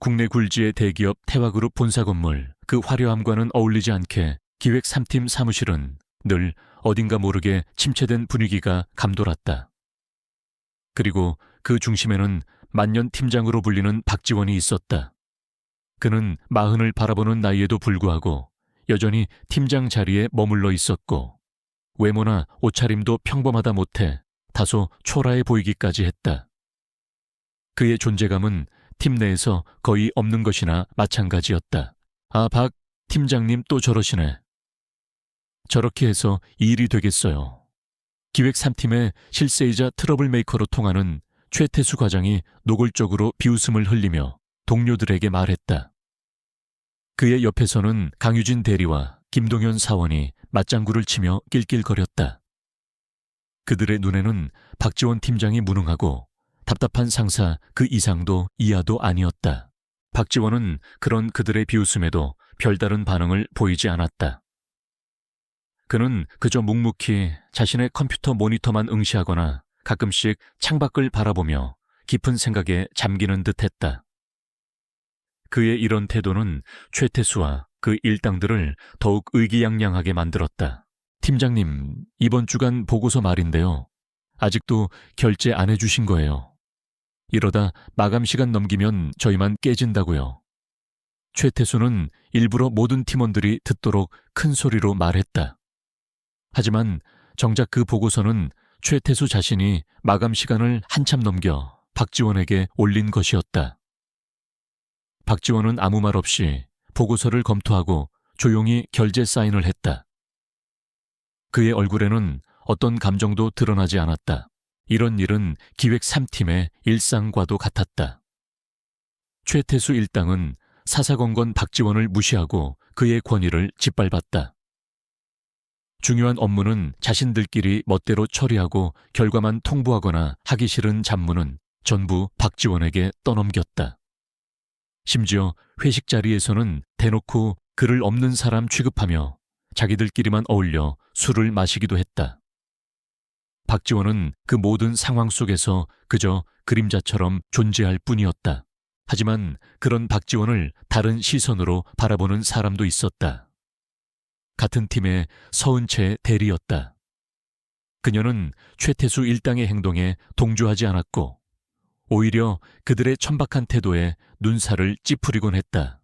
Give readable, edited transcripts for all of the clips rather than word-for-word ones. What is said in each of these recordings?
국내 굴지의 대기업 태화그룹 본사 건물 그 화려함과는 어울리지 않게 기획 3팀 사무실은 늘 어딘가 모르게 침체된 분위기가 감돌았다. 그리고 그 중심에는 만년 팀장으로 불리는 박지원이 있었다. 그는 40을 바라보는 나이에도 불구하고 여전히 팀장 자리에 머물러 있었고 외모나 옷차림도 평범하다 못해 다소 초라해 보이기까지 했다. 그의 존재감은 팀 내에서 거의 없는 것이나 마찬가지였다. 아, 박 팀장님 또 저러시네. 저렇게 해서 일이 되겠어요. 기획 3팀의 실세이자 트러블 메이커로 통하는 최태수 과장이 노골적으로 비웃음을 흘리며 동료들에게 말했다. 그의 옆에서는 강유진 대리와 김동현 사원이 맞장구를 치며 낄낄거렸다. 그들의 눈에는 박지원 팀장이 무능하고 답답한 상사 그 이상도 이하도 아니었다. 박지원은 그런 그들의 비웃음에도 별다른 반응을 보이지 않았다. 그는 그저 묵묵히 자신의 컴퓨터 모니터만 응시하거나 가끔씩 창밖을 바라보며 깊은 생각에 잠기는 듯했다. 그의 이런 태도는 최태수와 그 일당들을 더욱 의기양양하게 만들었다. 팀장님, 이번 주간 보고서 말인데요. 아직도 결제 안 해주신 거예요. 이러다 마감 시간 넘기면 저희만 깨진다고요. 최태수는 일부러 모든 팀원들이 듣도록 큰 소리로 말했다. 하지만 정작 그 보고서는 최태수 자신이 마감 시간을 한참 넘겨 박지원에게 올린 것이었다. 박지원은 아무 말 없이 보고서를 검토하고 조용히 결제 사인을 했다. 그의 얼굴에는 어떤 감정도 드러나지 않았다. 이런 일은 기획 3팀의 일상과도 같았다. 최태수 일당은 사사건건 박지원을 무시하고 그의 권위를 짓밟았다. 중요한 업무는 자신들끼리 멋대로 처리하고 결과만 통보하거나 하기 싫은 잡무는 전부 박지원에게 떠넘겼다. 심지어 회식 자리에서는 대놓고 그를 없는 사람 취급하며 자기들끼리만 어울려 술을 마시기도 했다. 박지원은 그 모든 상황 속에서 그저 그림자처럼 존재할 뿐이었다. 하지만 그런 박지원을 다른 시선으로 바라보는 사람도 있었다. 같은 팀의 서은채 대리였다. 그녀는 최태수 일당의 행동에 동조하지 않았고 오히려 그들의 천박한 태도에 눈살을 찌푸리곤 했다.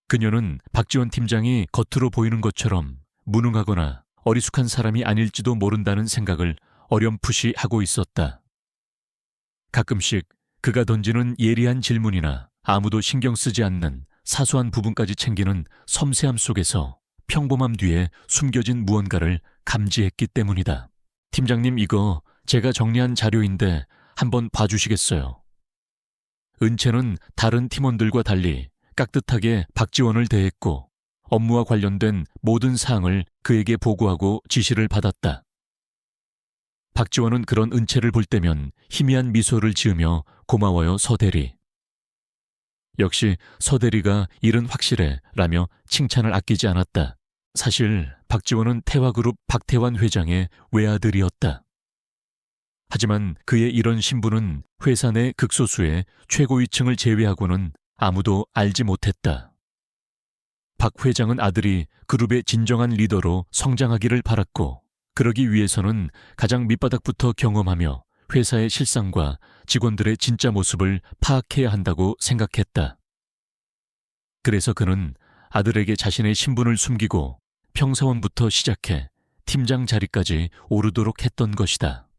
그녀는 박지원 팀장이 겉으로 보이는 것처럼 무능하거나 어리숙한 사람이 아닐지도 모른다는 생각을 어렴풋이 하고 있었다. 가끔씩 그가 던지는 예리한 질문이나 아무도 신경 쓰지 않는 사소한 부분까지 챙기는 섬세함 속에서 평범함 뒤에 숨겨진 무언가를 감지했기 때문이다. 팀장님, 이거 제가 정리한 자료인데 한번 봐주시겠어요? 은채는 다른 팀원들과 달리 깍듯하게 박지원을 대했고 업무와 관련된 모든 사항을 그에게 보고하고 지시를 받았다. 박지원은 그런 은채를 볼 때면 희미한 미소를 지으며 고마워요, 서대리. 역시 서대리가 일은 확실해 라며 칭찬을 아끼지 않았다. 사실 박지원은 태화그룹 박태환 회장의 외아들이었다. 하지만 그의 이런 신분은 회사 내 극소수의 최고위층을 제외하고는 아무도 알지 못했다. 박 회장은 아들이 그룹의 진정한 리더로 성장하기를 바랐고 그러기 위해서는 가장 밑바닥부터 경험하며 회사의 실상과 직원들의 진짜 모습을 파악해야 한다고 생각했다. 그래서 그는 아들에게 자신의 신분을 숨기고 평사원부터 시작해 팀장 자리까지 오르도록 했던 것이다.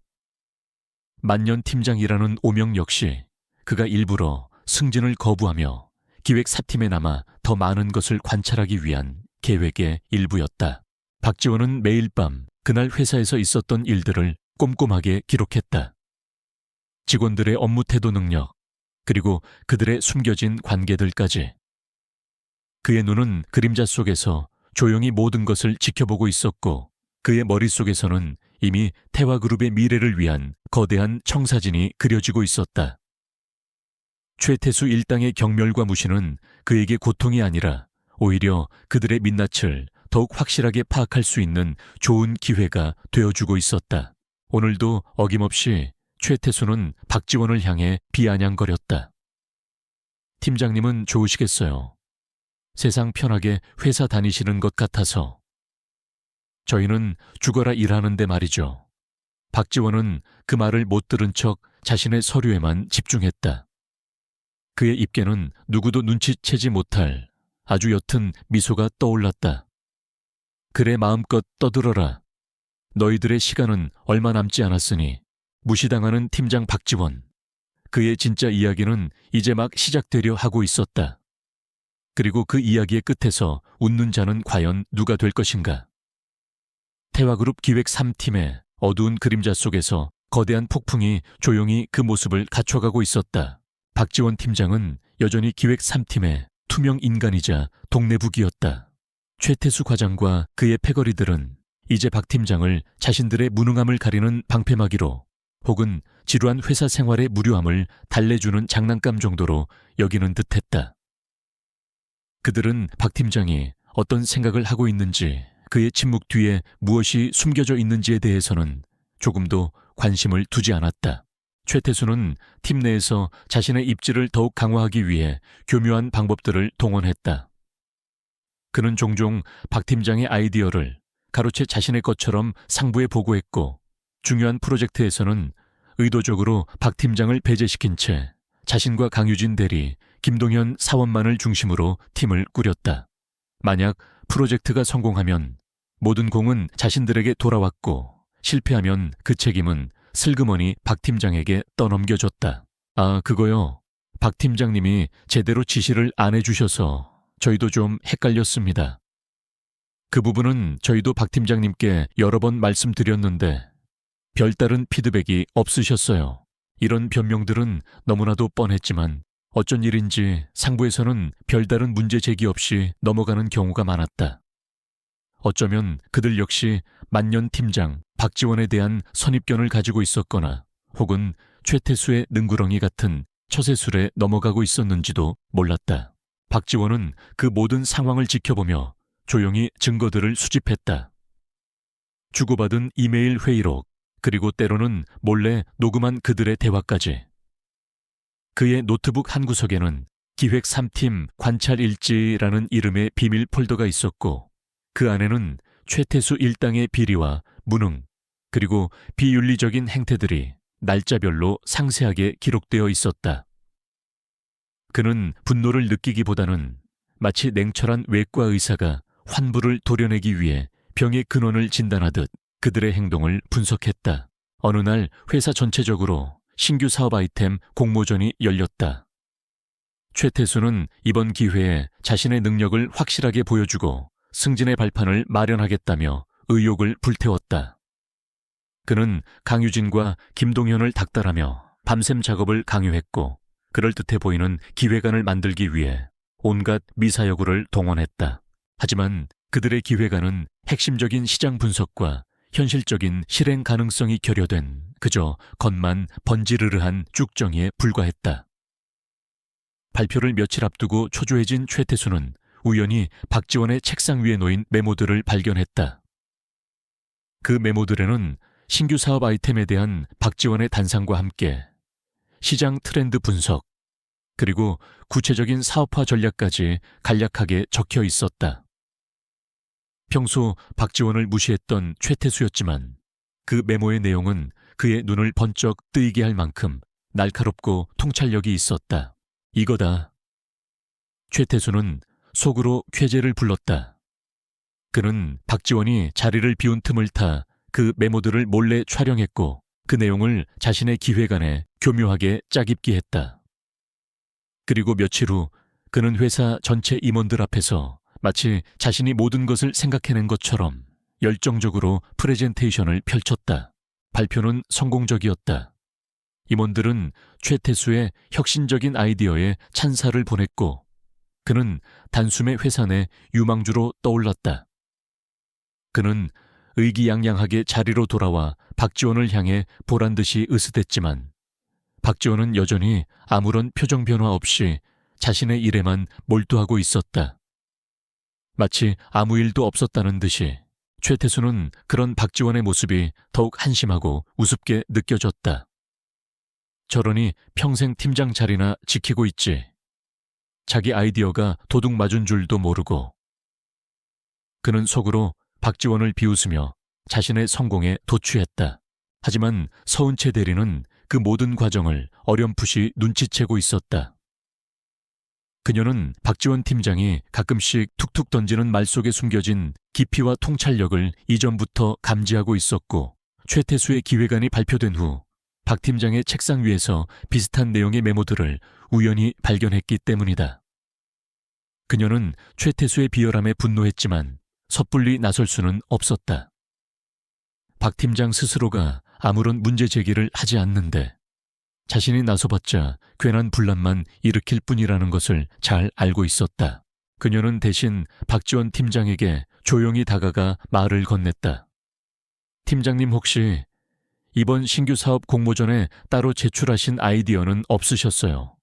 만년 팀장이라는 오명 역시 그가 일부러 승진을 거부하며 기획 4팀에 남아 더 많은 것을 관찰하기 위한 계획의 일부였다. 박지원은 매일 밤 그날 회사에서 있었던 일들을 꼼꼼하게 기록했다. 직원들의 업무 태도 능력, 그리고 그들의 숨겨진 관계들까지. 그의 눈은 그림자 속에서 조용히 모든 것을 지켜보고 있었고 그의 머릿속에서는 이미 태화그룹의 미래를 위한 거대한 청사진이 그려지고 있었다. 최태수 일당의 경멸과 무시는 그에게 고통이 아니라 오히려 그들의 민낯을 더욱 확실하게 파악할 수 있는 좋은 기회가 되어주고 있었다. 오늘도 어김없이 최태수는 박지원을 향해 비아냥거렸다. 팀장님은 좋으시겠어요. 세상 편하게 회사 다니시는 것 같아서. 저희는 죽어라 일하는데 말이죠. 박지원은 그 말을 못 들은 척 자신의 서류에만 집중했다. 그의 입에는 누구도 눈치채지 못할 아주 옅은 미소가 떠올랐다. 그래 마음껏 떠들어라. 너희들의 시간은 얼마 남지 않았으니 무시당하는 팀장 박지원. 그의 진짜 이야기는 이제 막 시작되려 하고 있었다. 그리고 그 이야기의 끝에서 웃는 자는 과연 누가 될 것인가? 태화그룹 기획 3팀의 어두운 그림자 속에서 거대한 폭풍이 조용히 그 모습을 갖춰가고 있었다. 박지원 팀장은 여전히 기획 3팀의 투명 인간이자 동네북이었다. 최태수 과장과 그의 패거리들은 이제 박 팀장을 자신들의 무능함을 가리는 방패막이로 혹은 지루한 회사 생활의 무료함을 달래주는 장난감 정도로 여기는 듯했다. 그들은 박 팀장이 어떤 생각을 하고 있는지, 그의 침묵 뒤에 무엇이 숨겨져 있는지에 대해서는 조금도 관심을 두지 않았다. 최태수는 팀 내에서 자신의 입지를 더욱 강화하기 위해 교묘한 방법들을 동원했다. 그는 종종 박 팀장의 아이디어를 가로채 자신의 것처럼 상부에 보고했고, 중요한 프로젝트에서는 의도적으로 박 팀장을 배제시킨 채 자신과 강유진 대리, 김동현 사원만을 중심으로 팀을 꾸렸다. 만약 프로젝트가 성공하면 모든 공은 자신들에게 돌아왔고, 실패하면 그 책임은 슬그머니 박 팀장에게 떠넘겨졌다. 아, 그거요. 박 팀장님이 제대로 지시를 안 해주셔서 저희도 좀 헷갈렸습니다. 그 부분은 저희도 박 팀장님께 여러 번 말씀드렸는데 별다른 피드백이 없으셨어요. 이런 변명들은 너무나도 뻔했지만 어쩐 일인지 상부에서는 별다른 문제 제기 없이 넘어가는 경우가 많았다. 어쩌면 그들 역시 만년 팀장 박지원에 대한 선입견을 가지고 있었거나 혹은 최태수의 능구렁이 같은 처세술에 넘어가고 있었는지도 몰랐다. 박지원은 그 모든 상황을 지켜보며 조용히 증거들을 수집했다. 주고받은 이메일 회의록, 그리고 때로는 몰래 녹음한 그들의 대화까지. 그의 노트북 한 구석에는 기획 3팀 관찰일지라는 이름의 비밀 폴더가 있었고, 그 안에는 최태수 일당의 비리와 무능, 그리고 비윤리적인 행태들이 날짜별로 상세하게 기록되어 있었다. 그는 분노를 느끼기보다는 마치 냉철한 외과 의사가 환부를 도려내기 위해 병의 근원을 진단하듯 그들의 행동을 분석했다. 어느 날 회사 전체적으로 신규 사업 아이템 공모전이 열렸다. 최태수는 이번 기회에 자신의 능력을 확실하게 보여주고 승진의 발판을 마련하겠다며 의욕을 불태웠다. 그는 강유진과 김동현을 닥달하며 밤샘 작업을 강요했고, 그럴듯해 보이는 기획안을 만들기 위해 온갖 미사여구를 동원했다. 하지만 그들의 기획안은 핵심적인 시장 분석과 현실적인 실행 가능성이 결여된 그저 겉만 번지르르한 쭉정이에 불과했다. 발표를 며칠 앞두고 초조해진 최태수는 우연히 박지원의 책상 위에 놓인 메모들을 발견했다. 그 메모들에는 신규 사업 아이템에 대한 박지원의 단상과 함께 시장 트렌드 분석, 그리고 구체적인 사업화 전략까지 간략하게 적혀 있었다. 평소 박지원을 무시했던 최태수였지만 그 메모의 내용은 그의 눈을 번쩍 뜨이게 할 만큼 날카롭고 통찰력이 있었다. 이거다. 최태수는 속으로 쾌재를 불렀다. 그는 박지원이 자리를 비운 틈을 타 그 메모들을 몰래 촬영했고 그 내용을 자신의 기획안에 교묘하게 짜깁기 했다. 그리고 며칠 후 그는 회사 전체 임원들 앞에서 마치 자신이 모든 것을 생각해낸 것처럼 열정적으로 프레젠테이션을 펼쳤다. 발표는 성공적이었다. 임원들은 최태수의 혁신적인 아이디어에 찬사를 보냈고 그는 단숨에 회사 내 유망주로 떠올랐다. 그는 의기양양하게 자리로 돌아와 박지원을 향해 보란듯이 으스댔지만 박지원은 여전히 아무런 표정 변화 없이 자신의 일에만 몰두하고 있었다. 마치 아무 일도 없었다는 듯이 최태수는 그런 박지원의 모습이 더욱 한심하고 우습게 느껴졌다. 저러니 평생 팀장 자리나 지키고 있지. 자기 아이디어가 도둑 맞은 줄도 모르고. 그는 속으로 박지원을 비웃으며 자신의 성공에 도취했다. 하지만 서은채 대리는 그 모든 과정을 어렴풋이 눈치채고 있었다. 그녀는 박지원 팀장이 가끔씩 툭툭 던지는 말 속에 숨겨진 깊이와 통찰력을 이전부터 감지하고 있었고, 최태수의 기획안이 발표된 후 박 팀장의 책상 위에서 비슷한 내용의 메모들을 우연히 발견했기 때문이다. 그녀는 최태수의 비열함에 분노했지만 섣불리 나설 수는 없었다. 박 팀장 스스로가 아무런 문제 제기를 하지 않는데 자신이 나서봤자 괜한 분란만 일으킬 뿐이라는 것을 잘 알고 있었다. 그녀는 대신 박지원 팀장에게 조용히 다가가 말을 건넸다. 팀장님, 혹시 이번 신규 사업 공모전에 따로 제출하신 아이디어는 없으셨어요?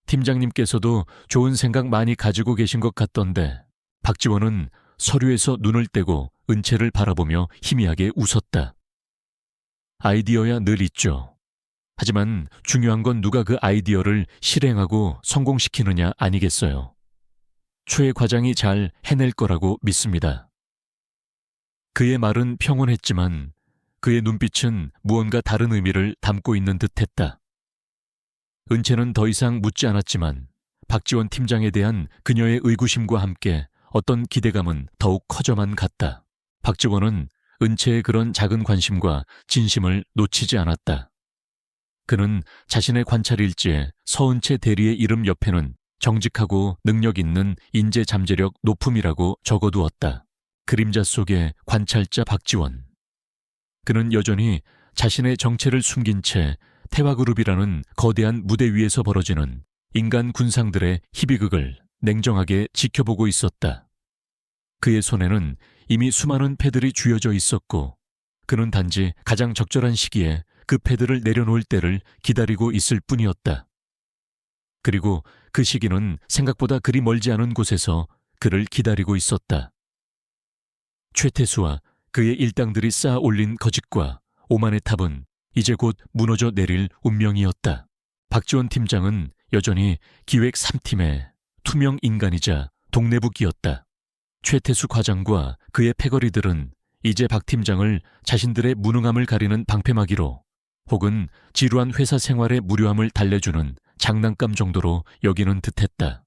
팀장님께서도 좋은 생각 많이 가지고 계신 것 같던데. 박지원은 서류에서 눈을 떼고 은채를 바라보며 희미하게 웃었다. 아이디어야 늘 있죠. 하지만 중요한 건 누가 그 아이디어를 실행하고 성공시키느냐 아니겠어요. 최 과장이 잘 해낼 거라고 믿습니다. 그의 말은 평온했지만 그의 눈빛은 무언가 다른 의미를 담고 있는 듯했다. 은채는 더 이상 묻지 않았지만 박지원 팀장에 대한 그녀의 의구심과 함께 어떤 기대감은 더욱 커져만 갔다. 박지원은 은채의 그런 작은 관심과 진심을 놓치지 않았다. 그는 자신의 관찰 일지에 서은채 대리의 이름 옆에는 정직하고 능력 있는 인재 잠재력 높음이라고 적어두었다. 그림자 속의 관찰자 박지원. 그는 여전히 자신의 정체를 숨긴 채 태화그룹이라는 거대한 무대 위에서 벌어지는 인간 군상들의 희비극을 냉정하게 지켜보고 있었다. 그의 손에는 이미 수많은 패들이 쥐어져 있었고 그는 단지 가장 적절한 시기에 그 패들을 내려놓을 때를 기다리고 있을 뿐이었다. 그리고 그 시기는 생각보다 그리 멀지 않은 곳에서 그를 기다리고 있었다. 최태수와 그의 일당들이 쌓아 올린 거짓과 오만의 탑은 이제 곧 무너져 내릴 운명이었다. 박지원 팀장은 여전히 기획 3팀의 투명 인간이자 동네북이었다. 최태수 과장과 그의 패거리들은 이제 박 팀장을 자신들의 무능함을 가리는 방패막이로 혹은 지루한 회사 생활의 무료함을 달래주는 장난감 정도로 여기는 듯했다.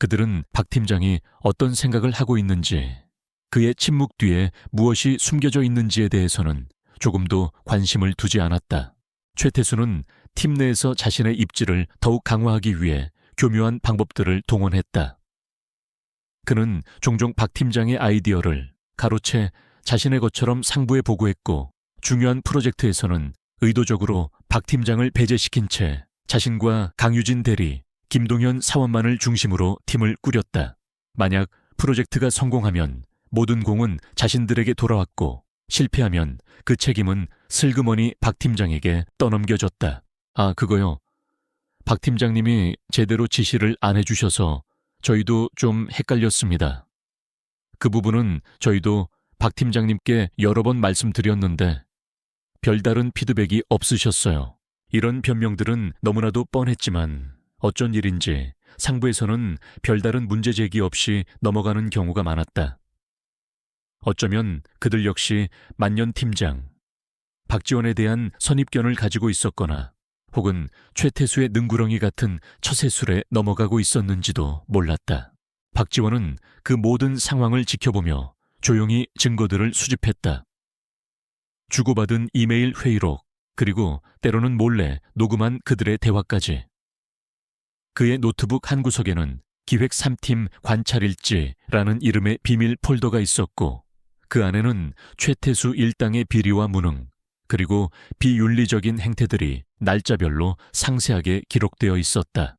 그들은 박 팀장이 어떤 생각을 하고 있는지, 그의 침묵 뒤에 무엇이 숨겨져 있는지에 대해서는 조금도 관심을 두지 않았다. 최태수는 팀 내에서 자신의 입지를 더욱 강화하기 위해 교묘한 방법들을 동원했다. 그는 종종 박 팀장의 아이디어를 가로채 자신의 것처럼 상부에 보고했고, 중요한 프로젝트에서는 의도적으로 박 팀장을 배제시킨 채 자신과 강유진 대리, 김동현 사원만을 중심으로 팀을 꾸렸다. 만약 프로젝트가 성공하면 모든 공은 자신들에게 돌아왔고, 실패하면 그 책임은 슬그머니 박 팀장에게 떠넘겨졌다. 아, 그거요. 박 팀장님이 제대로 지시를 안 해주셔서 저희도 좀 헷갈렸습니다. 그 부분은 저희도 박 팀장님께 여러 번 말씀드렸는데 별다른 피드백이 없으셨어요. 이런 변명들은 너무나도 뻔했지만 어쩐 일인지 상부에서는 별다른 문제 제기 없이 넘어가는 경우가 많았다. 어쩌면 그들 역시 만년 팀장, 박지원에 대한 선입견을 가지고 있었거나 혹은 최태수의 능구렁이 같은 처세술에 넘어가고 있었는지도 몰랐다. 박지원은 그 모든 상황을 지켜보며 조용히 증거들을 수집했다. 주고받은 이메일 회의록, 그리고 때로는 몰래 녹음한 그들의 대화까지. 그의 노트북 한 구석에는 기획 3팀 관찰일지라는 이름의 비밀 폴더가 있었고, 그 안에는 최태수 일당의 비리와 무능, 그리고 비윤리적인 행태들이 날짜별로 상세하게 기록되어 있었다.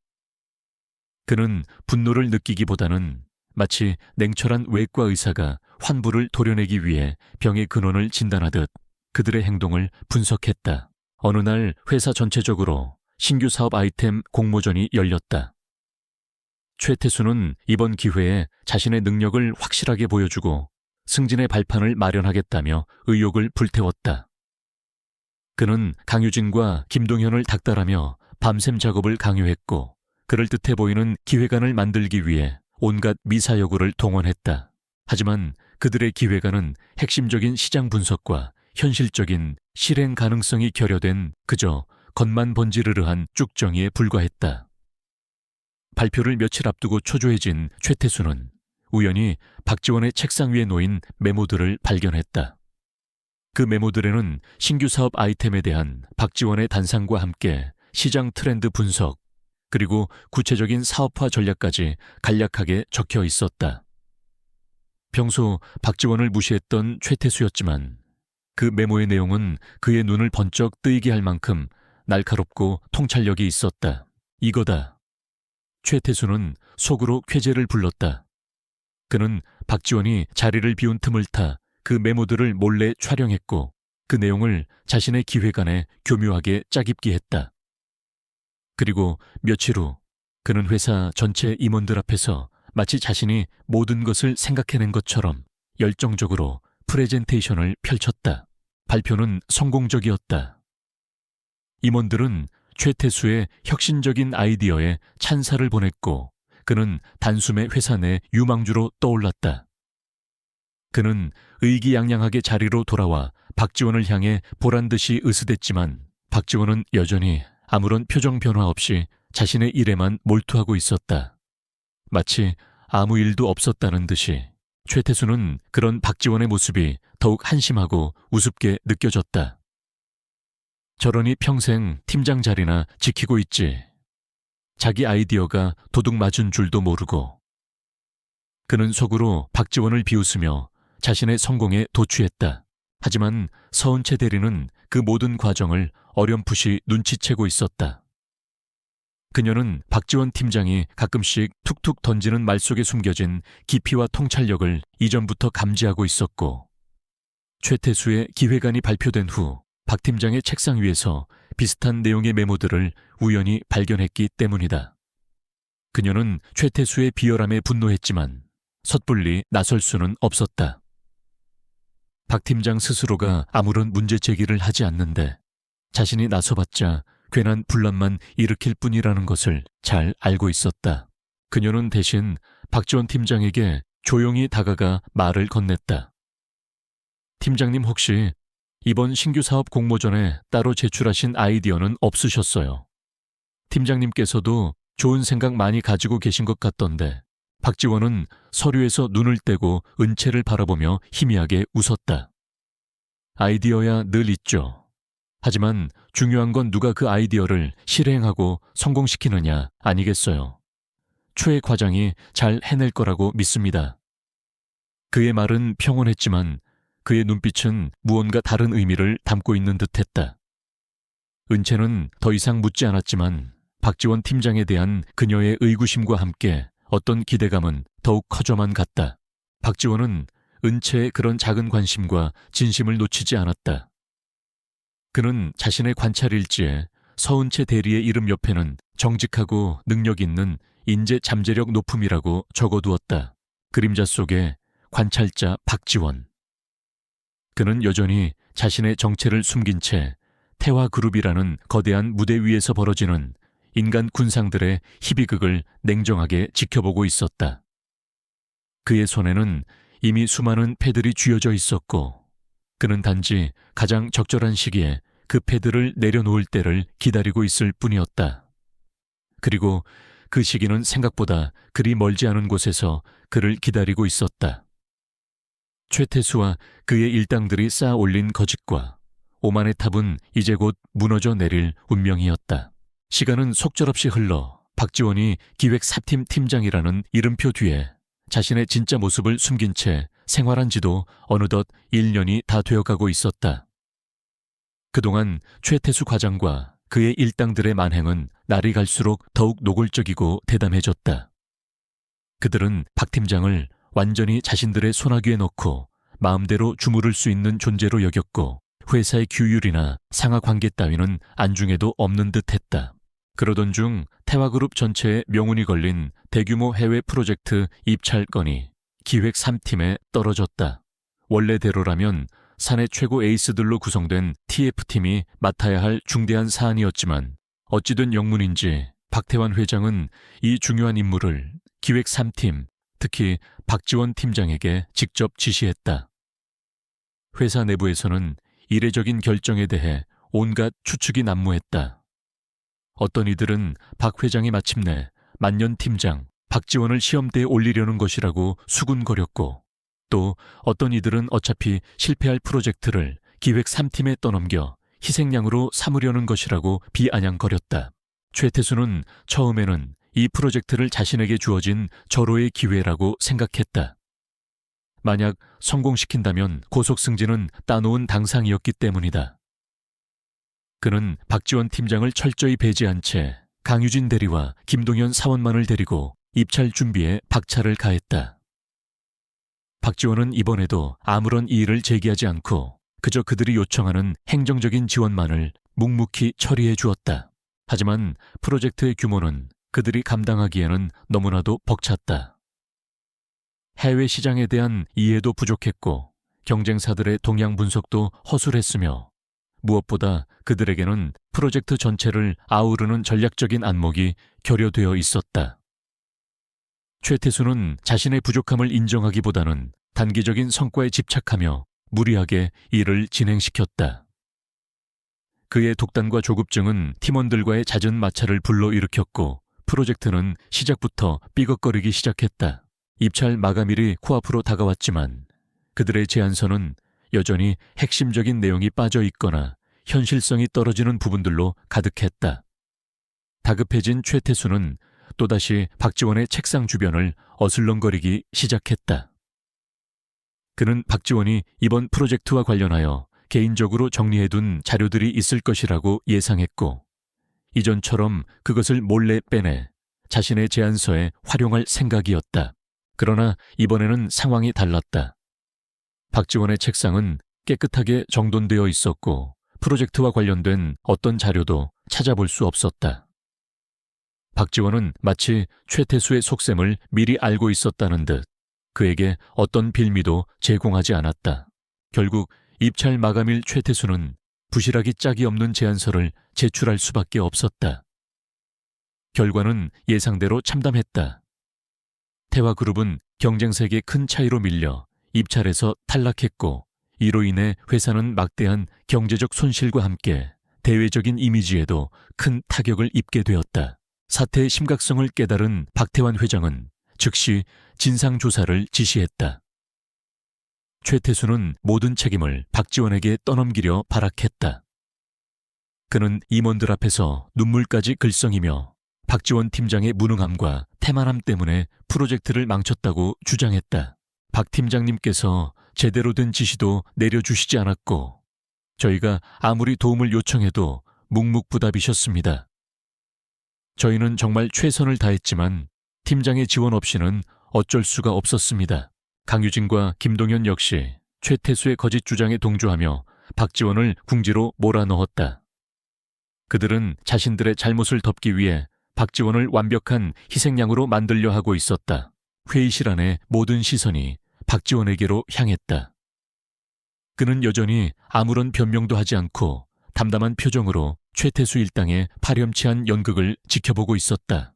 그는 분노를 느끼기보다는 마치 냉철한 외과 의사가 환부를 도려내기 위해 병의 근원을 진단하듯 그들의 행동을 분석했다. 어느 날 회사 전체적으로 신규 사업 아이템 공모전이 열렸다. 최태수는 이번 기회에 자신의 능력을 확실하게 보여주고 승진의 발판을 마련하겠다며 의욕을 불태웠다. 그는 강유진과 김동현을 닥달하며 밤샘 작업을 강요했고, 그럴듯해 보이는 기획안을 만들기 위해 온갖 미사여구를 동원했다. 하지만 그들의 기획안은 핵심적인 시장 분석과 현실적인 실행 가능성이 결여된 그저 겉만 번지르르한 쭉정이에 불과했다. 발표를 며칠 앞두고 초조해진 최태수는 우연히 박지원의 책상 위에 놓인 메모들을 발견했다. 그 메모들에는 신규 사업 아이템에 대한 박지원의 단상과 함께 시장 트렌드 분석, 그리고 구체적인 사업화 전략까지 간략하게 적혀 있었다. 평소 박지원을 무시했던 최태수였지만 그 메모의 내용은 그의 눈을 번쩍 뜨이게 할 만큼 날카롭고 통찰력이 있었다. 이거다. 최태수는 속으로 쾌재를 불렀다. 그는 박지원이 자리를 비운 틈을 타 그 메모들을 몰래 촬영했고 그 내용을 자신의 기획안에 교묘하게 짜깁기 했다. 그리고 며칠 후 그는 회사 전체 임원들 앞에서 마치 자신이 모든 것을 생각해낸 것처럼 열정적으로 프레젠테이션을 펼쳤다. 발표는 성공적이었다. 임원들은 최태수의 혁신적인 아이디어에 찬사를 보냈고 그는 단숨에 회사 내 유망주로 떠올랐다. 그는 의기양양하게 자리로 돌아와 박지원을 향해 보란듯이 으스댔지만 박지원은 여전히 아무런 표정 변화 없이 자신의 일에만 몰두하고 있었다. 마치 아무 일도 없었다는 듯이 최태수는 그런 박지원의 모습이 더욱 한심하고 우습게 느껴졌다. 저러니 평생 팀장 자리나 지키고 있지. 자기 아이디어가 도둑 맞은 줄도 모르고. 그는 속으로 박지원을 비웃으며 자신의 성공에 도취했다. 하지만 서은채 대리는 그 모든 과정을 어렴풋이 눈치채고 있었다. 그녀는 박지원 팀장이 가끔씩 툭툭 던지는 말 속에 숨겨진 깊이와 통찰력을 이전부터 감지하고 있었고 최태수의 기획안이 발표된 후 박 팀장의 책상 위에서 비슷한 내용의 메모들을 우연히 발견했기 때문이다. 그녀는 최태수의 비열함에 분노했지만 섣불리 나설 수는 없었다. 박 팀장 스스로가 아무런 문제 제기를 하지 않는데 자신이 나서봤자 괜한 분란만 일으킬 뿐이라는 것을 잘 알고 있었다. 그녀는 대신 박지원 팀장에게 조용히 다가가 말을 건넸다. 팀장님 혹시 이번 신규 사업 공모전에 따로 제출하신 아이디어는 없으셨어요. 팀장님께서도 좋은 생각 많이 가지고 계신 것 같던데. 박지원은 서류에서 눈을 떼고 은채를 바라보며 희미하게 웃었다. 아이디어야 늘 있죠. 하지만 중요한 건 누가 그 아이디어를 실행하고 성공시키느냐 아니겠어요. 최 과장이 잘 해낼 거라고 믿습니다. 그의 말은 평온했지만 그의 눈빛은 무언가 다른 의미를 담고 있는 듯했다. 은채는 더 이상 묻지 않았지만 박지원 팀장에 대한 그녀의 의구심과 함께 어떤 기대감은 더욱 커져만 갔다. 박지원은 은채의 그런 작은 관심과 진심을 놓치지 않았다. 그는 자신의 관찰일지에 서은채 대리의 이름 옆에는 정직하고 능력 있는 인재 잠재력 높음이라고 적어두었다. 그림자 속에 관찰자 박지원. 그는 여전히 자신의 정체를 숨긴 채 태화그룹이라는 거대한 무대 위에서 벌어지는 인간 군상들의 희비극을 냉정하게 지켜보고 있었다. 그의 손에는 이미 수많은 패들이 쥐어져 있었고 그는 단지 가장 적절한 시기에 그 패들을 내려놓을 때를 기다리고 있을 뿐이었다. 그리고 그 시기는 생각보다 그리 멀지 않은 곳에서 그를 기다리고 있었다. 최태수와 그의 일당들이 쌓아 올린 거짓과 오만의 탑은 이제 곧 무너져 내릴 운명이었다. 시간은 속절없이 흘러 박지원이 기획 4팀 팀장이라는 이름표 뒤에 자신의 진짜 모습을 숨긴 채 생활한 지도 어느덧 1년이 다 되어가고 있었다. 그동안 최태수 과장과 그의 일당들의 만행은 날이 갈수록 더욱 노골적이고 대담해졌다. 그들은 박 팀장을 완전히 자신들의 손아귀에 넣고 마음대로 주무를 수 있는 존재로 여겼고 회사의 규율이나 상하 관계 따위는 안중에도 없는 듯했다. 그러던 중 태화그룹 전체에 명운이 걸린 대규모 해외 프로젝트 입찰 건이 기획 3팀에 떨어졌다. 원래대로라면 사내 최고 에이스들로 구성된 TF팀이 맡아야 할 중대한 사안이었지만 어찌된 영문인지 박태환 회장은 이 중요한 임무를 기획 3팀, 특히 박지원 팀장에게 직접 지시했다. 회사 내부에서는 이례적인 결정에 대해 온갖 추측이 난무했다. 어떤 이들은 박 회장이 마침내 만년 팀장 박지원을 시험대에 올리려는 것이라고 수군거렸고, 또 어떤 이들은 어차피 실패할 프로젝트를 기획 3팀에 떠넘겨 희생양으로 삼으려는 것이라고 비아냥거렸다. 최태수는 처음에는 이 프로젝트를 자신에게 주어진 절호의 기회라고 생각했다. 만약 성공시킨다면 고속승진은 따놓은 당상이었기 때문이다. 그는 박지원 팀장을 철저히 배제한 채 강유진 대리와 김동현 사원만을 데리고 입찰 준비에 박차를 가했다. 박지원은 이번에도 아무런 이의를 제기하지 않고 그저 그들이 요청하는 행정적인 지원만을 묵묵히 처리해 주었다. 하지만 프로젝트의 규모는 그들이 감당하기에는 너무나도 벅찼다. 해외 시장에 대한 이해도 부족했고 경쟁사들의 동향 분석도 허술했으며, 무엇보다 그들에게는 프로젝트 전체를 아우르는 전략적인 안목이 결여되어 있었다. 최태수는 자신의 부족함을 인정하기보다는 단기적인 성과에 집착하며 무리하게 일을 진행시켰다. 그의 독단과 조급증은 팀원들과의 잦은 마찰을 불러일으켰고 프로젝트는 시작부터 삐걱거리기 시작했다. 입찰 마감일이 코앞으로 다가왔지만 그들의 제안서는 여전히 핵심적인 내용이 빠져 있거나 현실성이 떨어지는 부분들로 가득했다. 다급해진 최태수는 또다시 박지원의 책상 주변을 어슬렁거리기 시작했다. 그는 박지원이 이번 프로젝트와 관련하여 개인적으로 정리해둔 자료들이 있을 것이라고 예상했고, 이전처럼 그것을 몰래 빼내 자신의 제안서에 활용할 생각이었다. 그러나 이번에는 상황이 달랐다. 박지원의 책상은 깨끗하게 정돈되어 있었고 프로젝트와 관련된 어떤 자료도 찾아볼 수 없었다. 박지원은 마치 최태수의 속셈을 미리 알고 있었다는 듯 그에게 어떤 빌미도 제공하지 않았다. 결국 입찰 마감일 최태수는 부실하기 짝이 없는 제안서를 제출할 수밖에 없었다. 결과는 예상대로 참담했다. 태화그룹은 경쟁사에게 큰 차이로 밀려 입찰에서 탈락했고, 이로 인해 회사는 막대한 경제적 손실과 함께 대외적인 이미지에도 큰 타격을 입게 되었다. 사태의 심각성을 깨달은 박태환 회장은 즉시 진상조사를 지시했다. 최태수는 모든 책임을 박지원에게 떠넘기려 발악했다. 그는 임원들 앞에서 눈물까지 글썽이며 박지원 팀장의 무능함과 태만함 때문에 프로젝트를 망쳤다고 주장했다. 박 팀장님께서 제대로 된 지시도 내려주시지 않았고 저희가 아무리 도움을 요청해도 묵묵부답이셨습니다. 저희는 정말 최선을 다했지만 팀장의 지원 없이는 어쩔 수가 없었습니다. 강유진과 김동현 역시 최태수의 거짓 주장에 동조하며 박지원을 궁지로 몰아넣었다. 그들은 자신들의 잘못을 덮기 위해 박지원을 완벽한 희생양으로 만들려 하고 있었다. 회의실 안의 모든 시선이 박지원에게로 향했다. 그는 여전히 아무런 변명도 하지 않고 담담한 표정으로 최태수 일당의 파렴치한 연극을 지켜보고 있었다.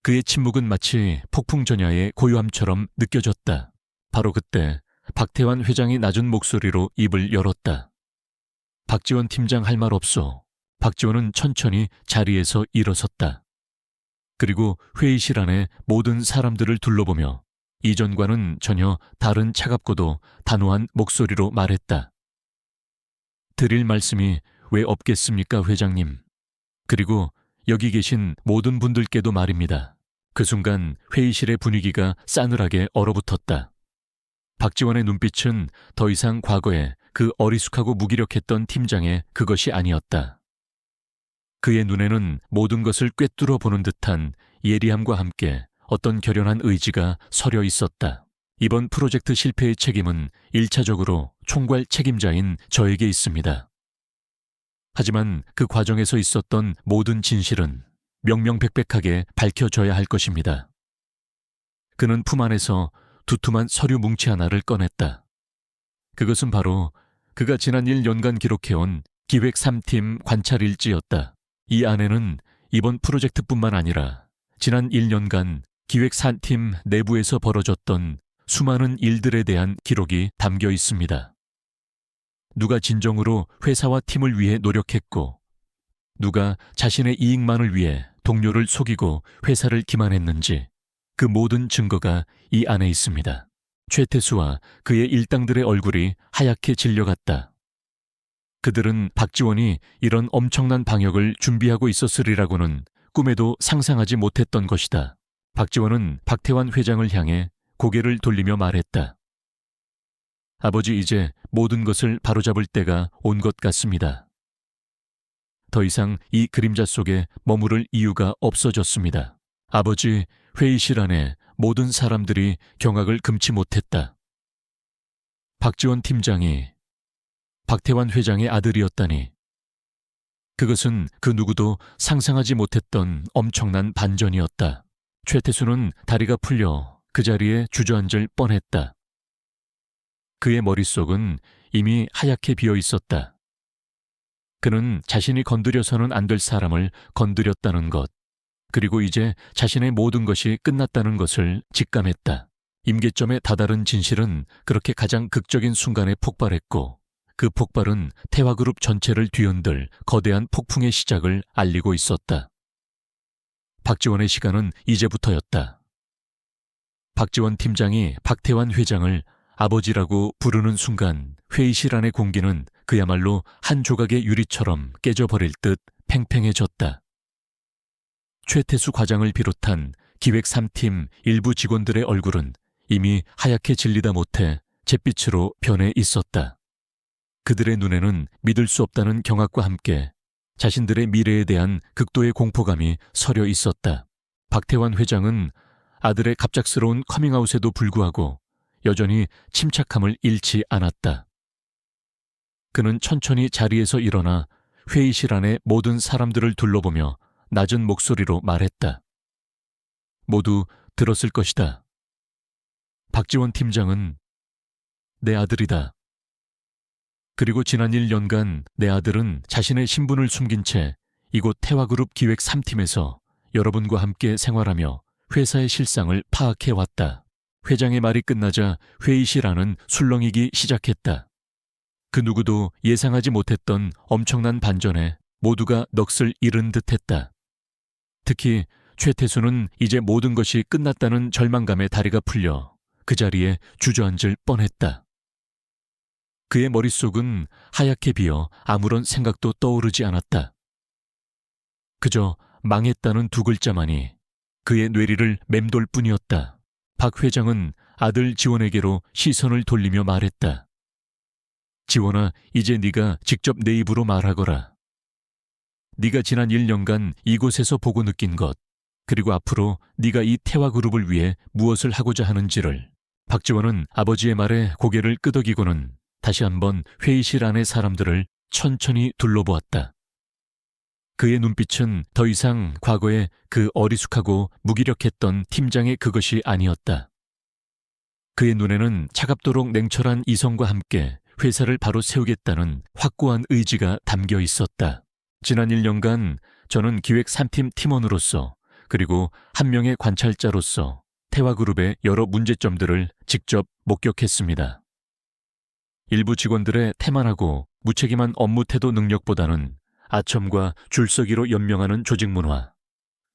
그의 침묵은 마치 폭풍 전야의 고요함처럼 느껴졌다. 바로 그때 박태환 회장이 낮은 목소리로 입을 열었다. 박지원 팀장 할 말 없소. 박지원은 천천히 자리에서 일어섰다. 그리고 회의실 안에 모든 사람들을 둘러보며 이전과는 전혀 다른 차갑고도 단호한 목소리로 말했다. 드릴 말씀이 왜 없겠습니까, 회장님? 그리고 여기 계신 모든 분들께도 말입니다. 그 순간 회의실의 분위기가 싸늘하게 얼어붙었다. 박지원의 눈빛은 더 이상 과거에 그 어리숙하고 무기력했던 팀장의 그것이 아니었다. 그의 눈에는 모든 것을 꿰뚫어 보는 듯한 예리함과 함께 어떤 결연한 의지가 서려 있었다. 이번 프로젝트 실패의 책임은 1차적으로 총괄 책임자인 저에게 있습니다. 하지만 그 과정에서 있었던 모든 진실은 명명백백하게 밝혀져야 할 것입니다. 그는 품 안에서 두툼한 서류 뭉치 하나를 꺼냈다. 그것은 바로 그가 지난 1년간 기록해온 기획 3팀 관찰 일지였다. 이 안에는 이번 프로젝트뿐만 아니라 지난 1년간 기획사팀 내부에서 벌어졌던 수많은 일들에 대한 기록이 담겨 있습니다. 누가 진정으로 회사와 팀을 위해 노력했고, 누가 자신의 이익만을 위해 동료를 속이고 회사를 기만했는지 그 모든 증거가 이 안에 있습니다. 최태수와 그의 일당들의 얼굴이 하얗게 질려갔다. 그들은 박지원이 이런 엄청난 방역을 준비하고 있었으리라고는 꿈에도 상상하지 못했던 것이다. 박지원은 박태환 회장을 향해 고개를 돌리며 말했다. 아버지, 이제 모든 것을 바로잡을 때가 온 것 같습니다. 더 이상 이 그림자 속에 머무를 이유가 없어졌습니다. 아버지, 회의실 안에 모든 사람들이 경악을 금치 못했다. 박지원 팀장이 박태환 회장의 아들이었다니. 그것은 그 누구도 상상하지 못했던 엄청난 반전이었다. 최태수는 다리가 풀려 그 자리에 주저앉을 뻔했다. 그의 머릿속은 이미 하얗게 비어 있었다. 그는 자신이 건드려서는 안 될 사람을 건드렸다는 것, 그리고 이제 자신의 모든 것이 끝났다는 것을 직감했다. 임계점에 다다른 진실은 그렇게 가장 극적인 순간에 폭발했고, 그 폭발은 태화그룹 전체를 뒤흔들 거대한 폭풍의 시작을 알리고 있었다. 박지원의 시간은 이제부터였다. 박지원 팀장이 박태환 회장을 아버지라고 부르는 순간 회의실 안의 공기는 그야말로 한 조각의 유리처럼 깨져버릴 듯 팽팽해졌다. 최태수 과장을 비롯한 기획 3팀 일부 직원들의 얼굴은 이미 하얗게 질리다 못해 잿빛으로 변해 있었다. 그들의 눈에는 믿을 수 없다는 경악과 함께 자신들의 미래에 대한 극도의 공포감이 서려 있었다. 박태환 회장은 아들의 갑작스러운 커밍아웃에도 불구하고 여전히 침착함을 잃지 않았다. 그는 천천히 자리에서 일어나 회의실 안의 모든 사람들을 둘러보며 낮은 목소리로 말했다. 모두 들었을 것이다. 박지원 팀장은 내 아들이다. 그리고 지난 1년간 내 아들은 자신의 신분을 숨긴 채 이곳 태화그룹 기획 3팀에서 여러분과 함께 생활하며 회사의 실상을 파악해왔다. 회장의 말이 끝나자 회의실 안은 술렁이기 시작했다. 그 누구도 예상하지 못했던 엄청난 반전에 모두가 넋을 잃은 듯했다. 특히 최태수는 이제 모든 것이 끝났다는 절망감에 다리가 풀려 그 자리에 주저앉을 뻔했다. 그의 머릿속은 하얗게 비어 아무런 생각도 떠오르지 않았다. 그저 망했다는 두 글자만이 그의 뇌리를 맴돌 뿐이었다. 박 회장은 아들 지원에게로 시선을 돌리며 말했다. 지원아, 이제 네가 직접 내 입으로 말하거라. 네가 지난 1년간 이곳에서 보고 느낀 것, 그리고 앞으로 네가 이 태화그룹을 위해 무엇을 하고자 하는지를. 박지원은 아버지의 말에 고개를 끄덕이고는 다시 한번 회의실 안의 사람들을 천천히 둘러보았다. 그의 눈빛은 더 이상 과거의 그 어리숙하고 무기력했던 팀장의 그것이 아니었다. 그의 눈에는 차갑도록 냉철한 이성과 함께 회사를 바로 세우겠다는 확고한 의지가 담겨 있었다. 지난 1년간 저는 기획 3팀 팀원으로서 그리고 한 명의 관찰자로서 태화그룹의 여러 문제점들을 직접 목격했습니다. 일부 직원들의 태만하고 무책임한 업무 태도 능력보다는 아첨과 줄서기로 연명하는 조직 문화,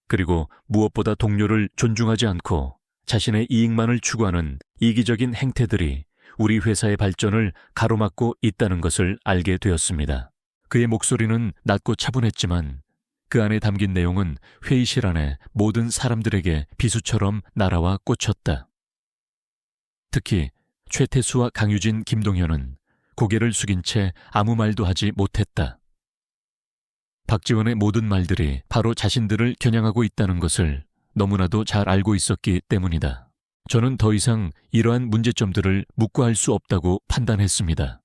그리고 무엇보다 동료를 존중하지 않고 자신의 이익만을 추구하는 이기적인 행태들이 우리 회사의 발전을 가로막고 있다는 것을 알게 되었습니다. 그의 목소리는 낮고 차분했지만 그 안에 담긴 내용은 회의실 안의 모든 사람들에게 비수처럼 날아와 꽂혔다. 특히 최태수와 강유진, 김동현은 고개를 숙인 채 아무 말도 하지 못했다. 박지원의 모든 말들이 바로 자신들을 겨냥하고 있다는 것을 너무나도 잘 알고 있었기 때문이다. 저는 더 이상 이러한 문제점들을 묵과할 수 없다고 판단했습니다.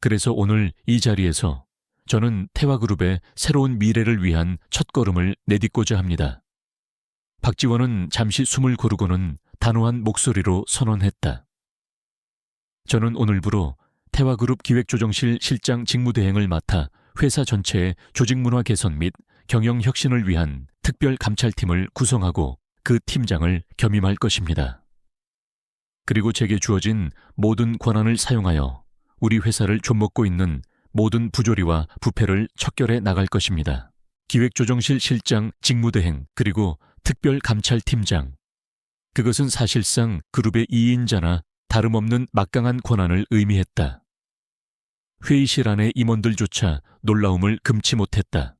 그래서 오늘 이 자리에서 저는 태화그룹의 새로운 미래를 위한 첫걸음을 내딛고자 합니다. 박지원은 잠시 숨을 고르고는 단호한 목소리로 선언했다. 저는 오늘부로 태화그룹 기획조정실 실장 직무대행을 맡아 회사 전체의 조직문화 개선 및 경영 혁신을 위한 특별 감찰팀을 구성하고 그 팀장을 겸임할 것입니다. 그리고 제게 주어진 모든 권한을 사용하여 우리 회사를 좀먹고 있는 모든 부조리와 부패를 척결해 나갈 것입니다. 기획조정실 실장 직무대행 그리고 특별감찰팀장. 그것은 사실상 그룹의 2인자나 다름없는 막강한 권한을 의미했다. 회의실 안의 임원들조차 놀라움을 금치 못했다.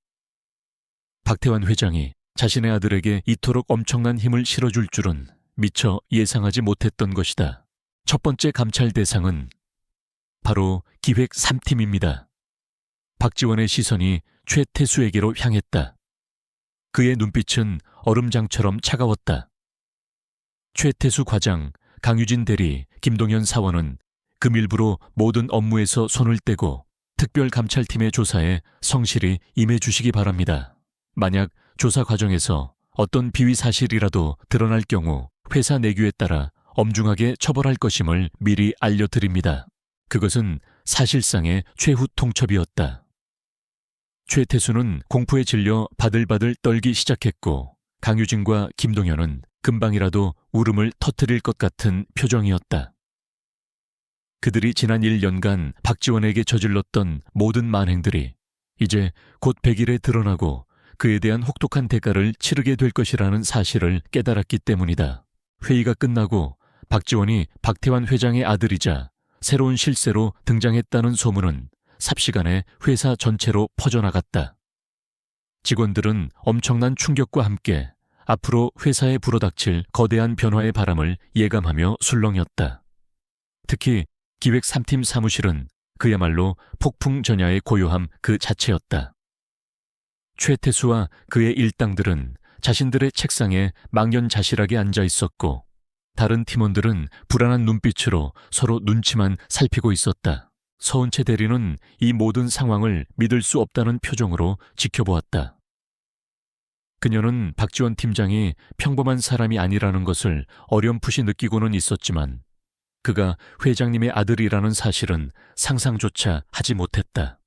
박태환 회장이 자신의 아들에게 이토록 엄청난 힘을 실어줄 줄은 미처 예상하지 못했던 것이다. 첫 번째 감찰 대상은 바로 기획 3팀입니다. 박지원의 시선이 최태수에게로 향했다. 그의 눈빛은 얼음장처럼 차가웠다. 최태수 과장, 강유진 대리, 김동현 사원은 금일부로 모든 업무에서 손을 떼고 특별감찰팀의 조사에 성실히 임해주시기 바랍니다. 만약 조사 과정에서 어떤 비위 사실이라도 드러날 경우 회사 내규에 따라 엄중하게 처벌할 것임을 미리 알려드립니다. 그것은 사실상의 최후 통첩이었다. 최태수는 공포에 질려 바들바들 떨기 시작했고 강유진과 김동현은 금방이라도 울음을 터뜨릴 것 같은 표정이었다. 그들이 지난 1년간 박지원에게 저질렀던 모든 만행들이 이제 곧 100일에 드러나고 그에 대한 혹독한 대가를 치르게 될 것이라는 사실을 깨달았기 때문이다. 회의가 끝나고 박지원이 박태환 회장의 아들이자 새로운 실세로 등장했다는 소문은 삽시간에 회사 전체로 퍼져나갔다. 직원들은 엄청난 충격과 함께 앞으로 회사에 불어닥칠 거대한 변화의 바람을 예감하며 술렁였다. 특히 기획 3팀 사무실은 그야말로 폭풍전야의 고요함 그 자체였다. 최태수와 그의 일당들은 자신들의 책상에 망연자실하게 앉아 있었고 다른 팀원들은 불안한 눈빛으로 서로 눈치만 살피고 있었다. 서은채 대리는 이 모든 상황을 믿을 수 없다는 표정으로 지켜보았다. 그녀는 박지원 팀장이 평범한 사람이 아니라는 것을 어렴풋이 느끼고는 있었지만 그가 회장님의 아들이라는 사실은 상상조차 하지 못했다.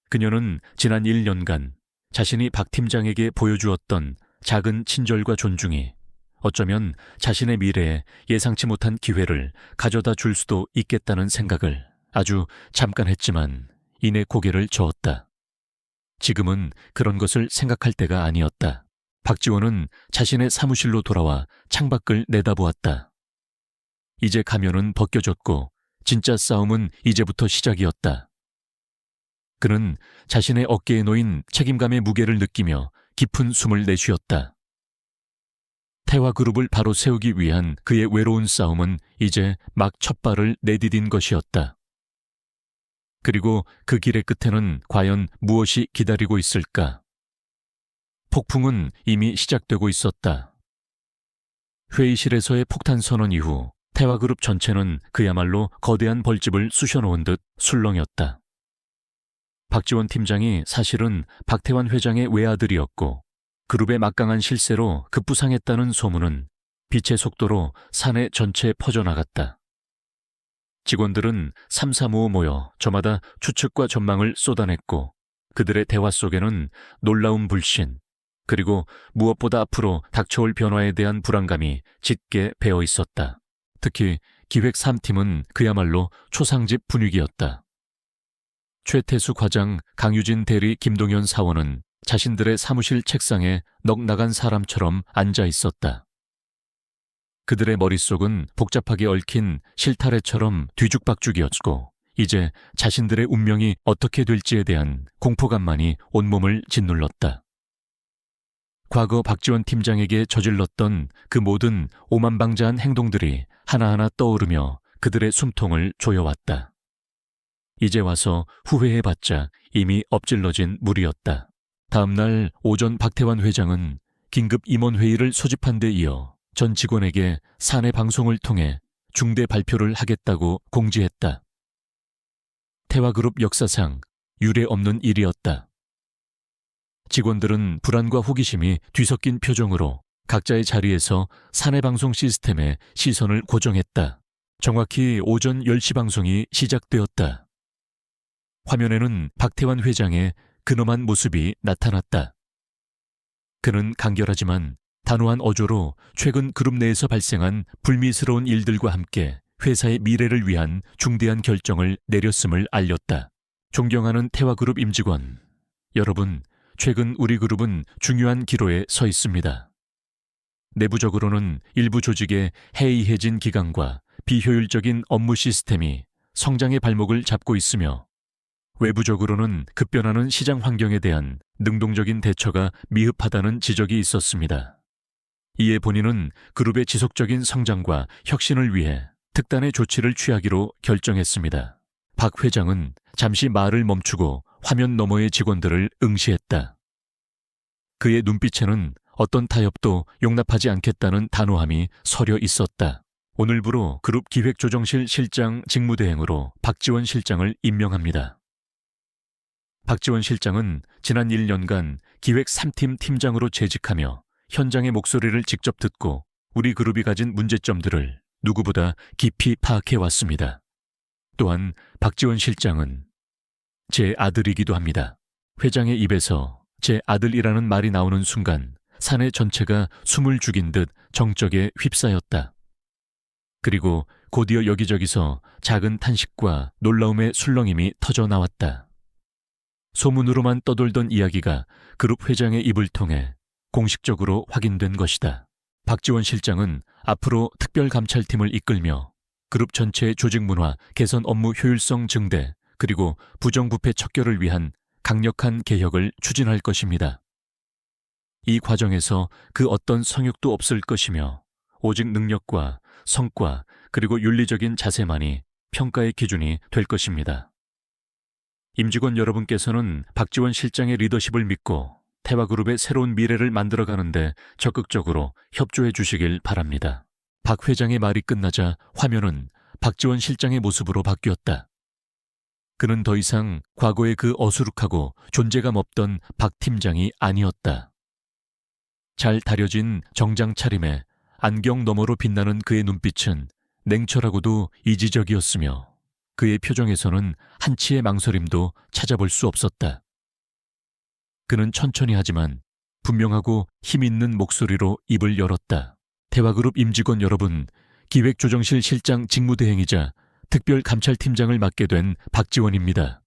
그녀는 지난 1년간 자신이 박 팀장에게 보여주었던 작은 친절과 존중이 어쩌면 자신의 미래에 예상치 못한 기회를 가져다 줄 수도 있겠다는 생각을 아주 잠깐 했지만 이내 고개를 저었다. 지금은 그런 것을 생각할 때가 아니었다. 박지원은 자신의 사무실로 돌아와 창밖을 내다보았다. 이제 가면은 벗겨졌고 진짜 싸움은 이제부터 시작이었다. 그는 자신의 어깨에 놓인 책임감의 무게를 느끼며 깊은 숨을 내쉬었다. 태화그룹을 바로 세우기 위한 그의 외로운 싸움은 이제 막 첫 발을 내디딘 것이었다. 그리고 그 길의 끝에는 과연 무엇이 기다리고 있을까? 폭풍은 이미 시작되고 있었다. 회의실에서의 폭탄 선언 이후 태화그룹 전체는 그야말로 거대한 벌집을 쑤셔놓은 듯 술렁였다. 박지원 팀장이 사실은 박태환 회장의 외아들이었고 그룹의 막강한 실세로 급부상했다는 소문은 빛의 속도로 사내 전체에 퍼져나갔다. 직원들은 삼삼오오 모여 저마다 추측과 전망을 쏟아냈고 그들의 대화 속에는 놀라운 불신 그리고 무엇보다 앞으로 닥쳐올 변화에 대한 불안감이 짙게 배어 있었다. 특히 기획 3팀은 그야말로 초상집 분위기였다. 최태수 과장, 강유진 대리, 김동현 사원은 자신들의 사무실 책상에 넋나간 사람처럼 앉아 있었다. 그들의 머릿속은 복잡하게 얽힌 실타래처럼 뒤죽박죽이었고 이제 자신들의 운명이 어떻게 될지에 대한 공포감만이 온몸을 짓눌렀다. 과거 박지원 팀장에게 저질렀던 그 모든 오만방자한 행동들이 하나하나 떠오르며 그들의 숨통을 조여왔다. 이제 와서 후회해봤자 이미 엎질러진 물이었다. 다음날 오전 박태환 회장은 긴급 임원회의를 소집한 데 이어 전 직원에게 사내 방송을 통해 중대 발표를 하겠다고 공지했다. 태화그룹 역사상 유례없는 일이었다. 직원들은 불안과 호기심이 뒤섞인 표정으로 각자의 자리에서 사내 방송 시스템에 시선을 고정했다. 정확히 오전 10시 방송이 시작되었다. 화면에는 박태환 회장의 근엄한 모습이 나타났다. 그는 간결하지만 단호한 어조로 최근 그룹 내에서 발생한 불미스러운 일들과 함께 회사의 미래를 위한 중대한 결정을 내렸음을 알렸다. 존경하는 태화그룹 임직원, 여러분, 최근 우리 그룹은 중요한 기로에 서 있습니다. 내부적으로는 일부 조직의 해이해진 기강과 비효율적인 업무 시스템이 성장의 발목을 잡고 있으며 외부적으로는 급변하는 시장 환경에 대한 능동적인 대처가 미흡하다는 지적이 있었습니다. 이에 본인은 그룹의 지속적인 성장과 혁신을 위해 특단의 조치를 취하기로 결정했습니다. 박 회장은 잠시 말을 멈추고 화면 너머의 직원들을 응시했다. 그의 눈빛에는 어떤 타협도 용납하지 않겠다는 단호함이 서려 있었다. 오늘부로 그룹 기획조정실 실장 직무대행으로 박지원 실장을 임명합니다. 박지원 실장은 지난 1년간 기획 3팀 팀장으로 재직하며 현장의 목소리를 직접 듣고 우리 그룹이 가진 문제점들을 누구보다 깊이 파악해 왔습니다. 또한 박지원 실장은 제 아들이기도 합니다. 회장의 입에서 제 아들이라는 말이 나오는 순간 사내 전체가 숨을 죽인 듯 정적에 휩싸였다. 그리고 곧이어 여기저기서 작은 탄식과 놀라움의 술렁임이 터져 나왔다. 소문으로만 떠돌던 이야기가 그룹 회장의 입을 통해 공식적으로 확인된 것이다. 박지원 실장은 앞으로 특별감찰팀을 이끌며 그룹 전체의 조직 문화, 개선 업무 효율성 증대, 그리고 부정부패 척결을 위한 강력한 개혁을 추진할 것입니다. 이 과정에서 그 어떤 성역도 없을 것이며 오직 능력과 성과 그리고 윤리적인 자세만이 평가의 기준이 될 것입니다. 임직원 여러분께서는 박지원 실장의 리더십을 믿고 태화그룹의 새로운 미래를 만들어가는데 적극적으로 협조해 주시길 바랍니다. 박 회장의 말이 끝나자 화면은 박지원 실장의 모습으로 바뀌었다. 그는 더 이상 과거의 그 어수룩하고 존재감 없던 박 팀장이 아니었다. 잘 다려진 정장 차림에 안경 너머로 빛나는 그의 눈빛은 냉철하고도 이지적이었으며 그의 표정에서는 한치의 망설임도 찾아볼 수 없었다. 그는 천천히 하지만 분명하고 힘있는 목소리로 입을 열었다. 태화그룹 임직원 여러분, 기획조정실 실장 직무대행이자 특별감찰팀장을 맡게 된 박지원입니다.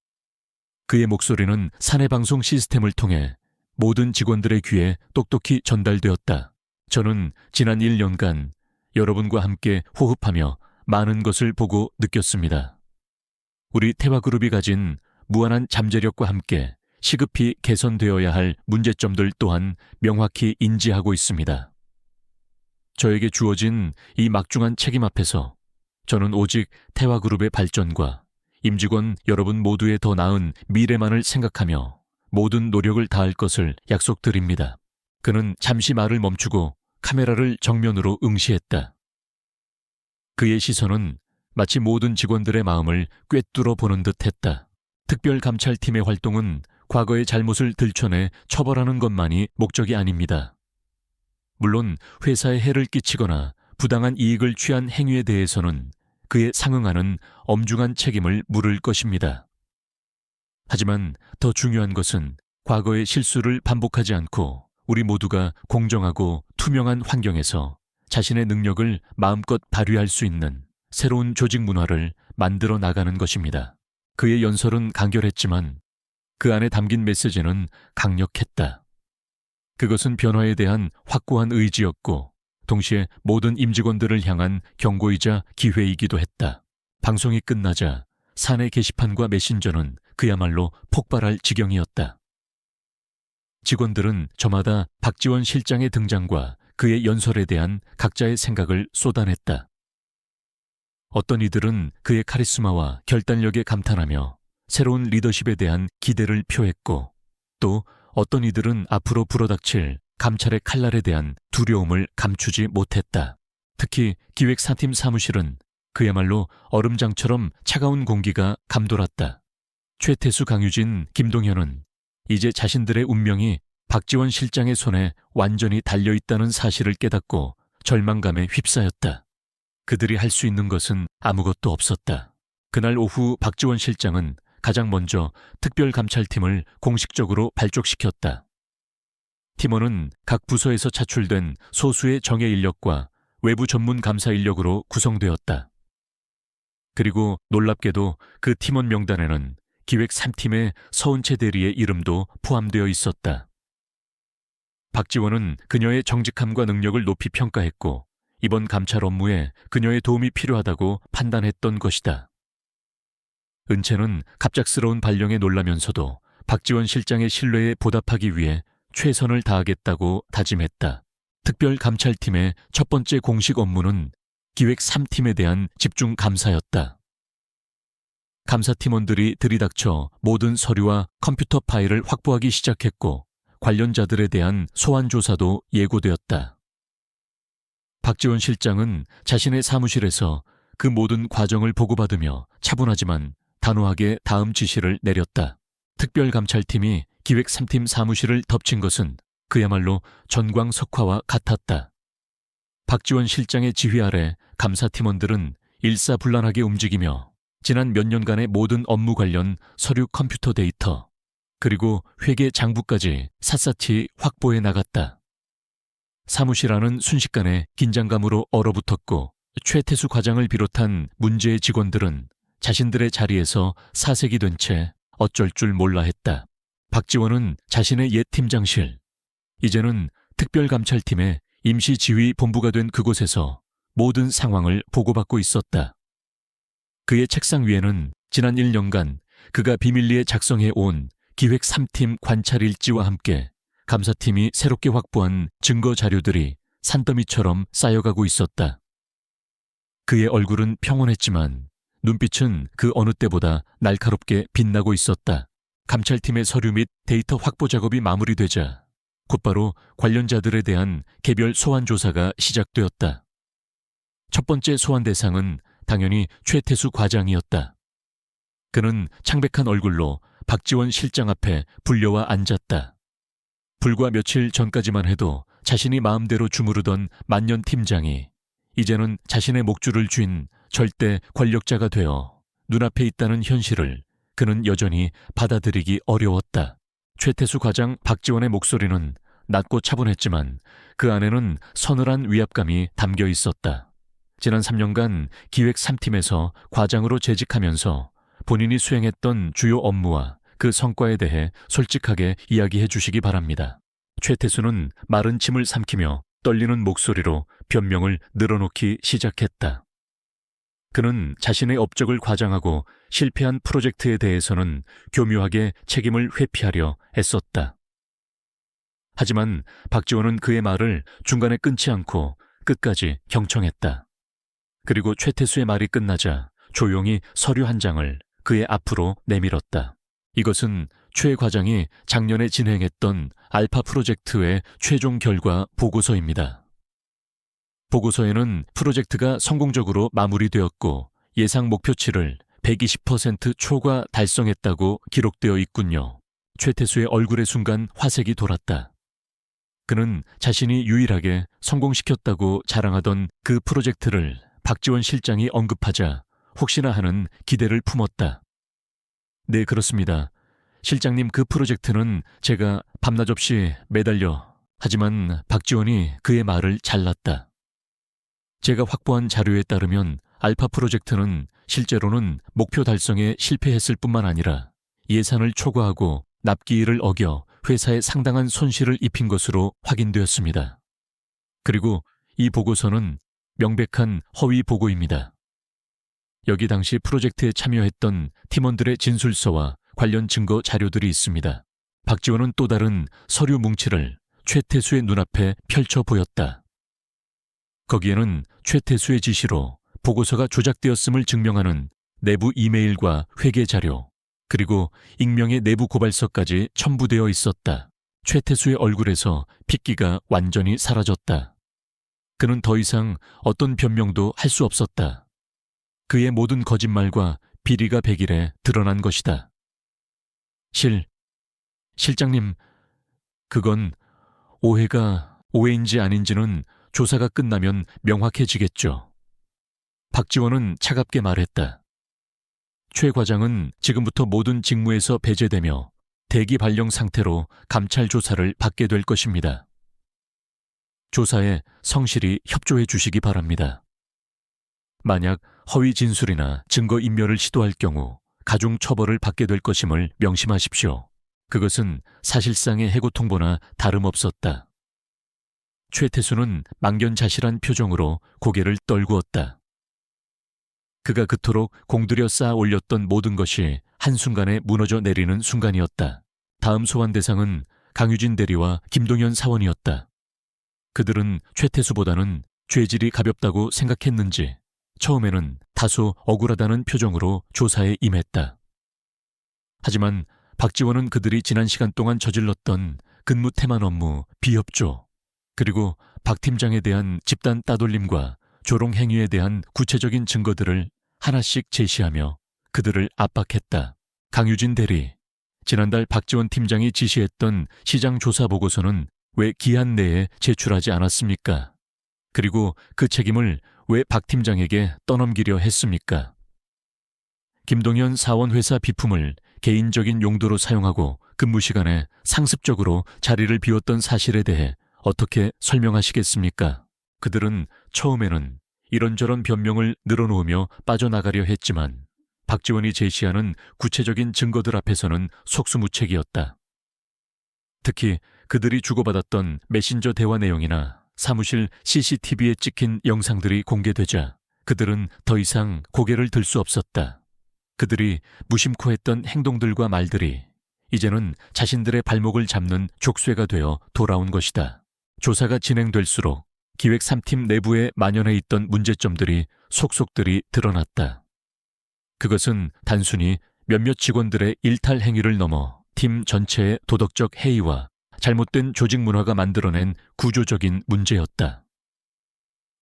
그의 목소리는 사내방송 시스템을 통해 모든 직원들의 귀에 똑똑히 전달되었다. 저는 지난 1년간 여러분과 함께 호흡하며 많은 것을 보고 느꼈습니다. 우리 태화그룹이 가진 무한한 잠재력과 함께 시급히 개선되어야 할 문제점들 또한 명확히 인지하고 있습니다. 저에게 주어진 이 막중한 책임 앞에서 저는 오직 태화그룹의 발전과 임직원 여러분 모두의 더 나은 미래만을 생각하며 모든 노력을 다할 것을 약속드립니다. 그는 잠시 말을 멈추고 카메라를 정면으로 응시했다. 그의 시선은 마치 모든 직원들의 마음을 꿰뚫어 보는 듯 했다. 특별감찰팀의 활동은 과거의 잘못을 들춰내 처벌하는 것만이 목적이 아닙니다. 물론 회사에 해를 끼치거나 부당한 이익을 취한 행위에 대해서는 그에 상응하는 엄중한 책임을 물을 것입니다. 하지만 더 중요한 것은 과거의 실수를 반복하지 않고 우리 모두가 공정하고 투명한 환경에서 자신의 능력을 마음껏 발휘할 수 있는 새로운 조직 문화를 만들어 나가는 것입니다. 그의 연설은 간결했지만 그 안에 담긴 메시지는 강력했다. 그것은 변화에 대한 확고한 의지였고 동시에 모든 임직원들을 향한 경고이자 기회이기도 했다. 방송이 끝나자 사내 게시판과 메신저는 그야말로 폭발할 지경이었다. 직원들은 저마다 박지원 실장의 등장과 그의 연설에 대한 각자의 생각을 쏟아냈다. 어떤 이들은 그의 카리스마와 결단력에 감탄하며 새로운 리더십에 대한 기대를 표했고 또 어떤 이들은 앞으로 불어닥칠 감찰의 칼날에 대한 두려움을 감추지 못했다. 특히 기획사팀 사무실은 그야말로 얼음장처럼 차가운 공기가 감돌았다. 최태수, 강유진, 김동현은 이제 자신들의 운명이 박지원 실장의 손에 완전히 달려있다는 사실을 깨닫고 절망감에 휩싸였다. 그들이 할 수 있는 것은 아무것도 없었다. 그날 오후 박지원 실장은 가장 먼저 특별감찰팀을 공식적으로 발족시켰다. 팀원은 각 부서에서 차출된 소수의 정예 인력과 외부 전문 감사 인력으로 구성되었다. 그리고 놀랍게도 그 팀원 명단에는 기획 3팀의 서은채 대리의 이름도 포함되어 있었다. 박지원은 그녀의 정직함과 능력을 높이 평가했고 이번 감찰 업무에 그녀의 도움이 필요하다고 판단했던 것이다. 은채는 갑작스러운 발령에 놀라면서도 박지원 실장의 신뢰에 보답하기 위해 최선을 다하겠다고 다짐했다. 특별감찰팀의 첫 번째 공식 업무는 기획 3팀에 대한 집중 감사였다. 감사팀원들이 들이닥쳐 모든 서류와 컴퓨터 파일을 확보하기 시작했고 관련자들에 대한 소환 조사도 예고되었다. 박지원 실장은 자신의 사무실에서 그 모든 과정을 보고받으며 차분하지만 단호하게 다음 지시를 내렸다. 특별감찰팀이 기획 3팀 사무실을 덮친 것은 그야말로 전광석화와 같았다. 박지원 실장의 지휘 아래 감사팀원들은 일사불란하게 움직이며 지난 몇 년간의 모든 업무 관련 서류 컴퓨터 데이터, 그리고 회계 장부까지 샅샅이 확보해 나갔다. 사무실 안은 순식간에 긴장감으로 얼어붙었고 최태수 과장을 비롯한 문제의 직원들은 자신들의 자리에서 사색이 된 채 어쩔 줄 몰라 했다. 박지원은 자신의 옛 팀장실, 이제는 특별감찰팀의 임시지휘본부가 된 그곳에서 모든 상황을 보고받고 있었다. 그의 책상 위에는 지난 1년간 그가 비밀리에 작성해 온 기획 3팀 관찰일지와 함께 감사팀이 새롭게 확보한 증거 자료들이 산더미처럼 쌓여가고 있었다. 그의 얼굴은 평온했지만 눈빛은 그 어느 때보다 날카롭게 빛나고 있었다. 감찰팀의 서류 및 데이터 확보 작업이 마무리되자 곧바로 관련자들에 대한 개별 소환 조사가 시작되었다. 첫 번째 소환 대상은 당연히 최태수 과장이었다. 그는 창백한 얼굴로 박지원 실장 앞에 불려와 앉았다. 불과 며칠 전까지만 해도 자신이 마음대로 주무르던 만년 팀장이 이제는 자신의 목줄을 쥔 절대 권력자가 되어 눈앞에 있다는 현실을 그는 여전히 받아들이기 어려웠다. 최태수 과장 박지원의 목소리는 낮고 차분했지만 그 안에는 서늘한 위압감이 담겨 있었다. 지난 3년간 기획 3팀에서 과장으로 재직하면서 본인이 수행했던 주요 업무와 그 성과에 대해 솔직하게 이야기해 주시기 바랍니다. 최태수는 마른 침을 삼키며 떨리는 목소리로 변명을 늘어놓기 시작했다. 그는 자신의 업적을 과장하고 실패한 프로젝트에 대해서는 교묘하게 책임을 회피하려 애썼다. 하지만 박지원은 그의 말을 중간에 끊지 않고 끝까지 경청했다. 그리고 최태수의 말이 끝나자 조용히 서류 한 장을 그의 앞으로 내밀었다. 이것은 최 과장이 작년에 진행했던 알파 프로젝트의 최종 결과 보고서입니다. 보고서에는 프로젝트가 성공적으로 마무리되었고 예상 목표치를 120% 초과 달성했다고 기록되어 있군요. 최태수의 얼굴의 순간 화색이 돌았다. 그는 자신이 유일하게 성공시켰다고 자랑하던 그 프로젝트를 박지원 실장이 언급하자 혹시나 하는 기대를 품었다. 네, 그렇습니다. 실장님, 그 프로젝트는 제가 밤낮 없이 매달려. 하지만 박지원이 그의 말을 잘랐다. 제가 확보한 자료에 따르면 알파 프로젝트는 실제로는 목표 달성에 실패했을 뿐만 아니라 예산을 초과하고 납기일을 어겨 회사에 상당한 손실을 입힌 것으로 확인되었습니다. 그리고 이 보고서는 명백한 허위 보고입니다. 여기 당시 프로젝트에 참여했던 팀원들의 진술서와 관련 증거 자료들이 있습니다. 박지원은 또 다른 서류 뭉치를 최태수의 눈앞에 펼쳐 보였다. 거기에는 최태수의 지시로 보고서가 조작되었음을 증명하는 내부 이메일과 회계 자료, 그리고 익명의 내부 고발서까지 첨부되어 있었다. 최태수의 얼굴에서 핏기가 완전히 사라졌다. 그는 더 이상 어떤 변명도 할 수 없었다. 그의 모든 거짓말과 비리가 백일에 드러난 것이다. 실장님, 그건 오해인지 아닌지는 조사가 끝나면 명확해지겠죠. 박지원은 차갑게 말했다. 최 과장은 지금부터 모든 직무에서 배제되며 대기 발령 상태로 감찰 조사를 받게 될 것입니다. 조사에 성실히 협조해 주시기 바랍니다. 만약 허위 진술이나 증거 인멸을 시도할 경우 가중 처벌을 받게 될 것임을 명심하십시오. 그것은 사실상의 해고 통보나 다름없었다. 최태수는 망견자실한 표정으로 고개를 떨구었다. 그가 그토록 공들여 쌓아 올렸던 모든 것이 한순간에 무너져 내리는 순간이었다. 다음 소환 대상은 강유진 대리와 김동현 사원이었다. 그들은 최태수보다는 죄질이 가볍다고 생각했는지 처음에는 다소 억울하다는 표정으로 조사에 임했다. 하지만 박지원은 그들이 지난 시간 동안 저질렀던 근무태만 업무, 비협조, 그리고 박 팀장에 대한 집단 따돌림과 조롱 행위에 대한 구체적인 증거들을 하나씩 제시하며 그들을 압박했다. 강유진 대리, 지난달 박지원 팀장이 지시했던 시장 조사 보고서는 왜 기한 내에 제출하지 않았습니까? 그리고 그 책임을 왜 박 팀장에게 떠넘기려 했습니까? 김동현 사원 회사 비품을 개인적인 용도로 사용하고 근무 시간에 상습적으로 자리를 비웠던 사실에 대해 어떻게 설명하시겠습니까? 그들은 처음에는 이런저런 변명을 늘어놓으며 빠져나가려 했지만 박지원이 제시하는 구체적인 증거들 앞에서는 속수무책이었다. 특히 그들이 주고받았던 메신저 대화 내용이나 사무실 CCTV에 찍힌 영상들이 공개되자 그들은 더 이상 고개를 들 수 없었다. 그들이 무심코 했던 행동들과 말들이 이제는 자신들의 발목을 잡는 족쇄가 되어 돌아온 것이다. 조사가 진행될수록 기획 3팀 내부에 만연해 있던 문제점들이 속속들이 드러났다. 그것은 단순히 몇몇 직원들의 일탈 행위를 넘어 팀 전체의 도덕적 해이와 잘못된 조직 문화가 만들어낸 구조적인 문제였다.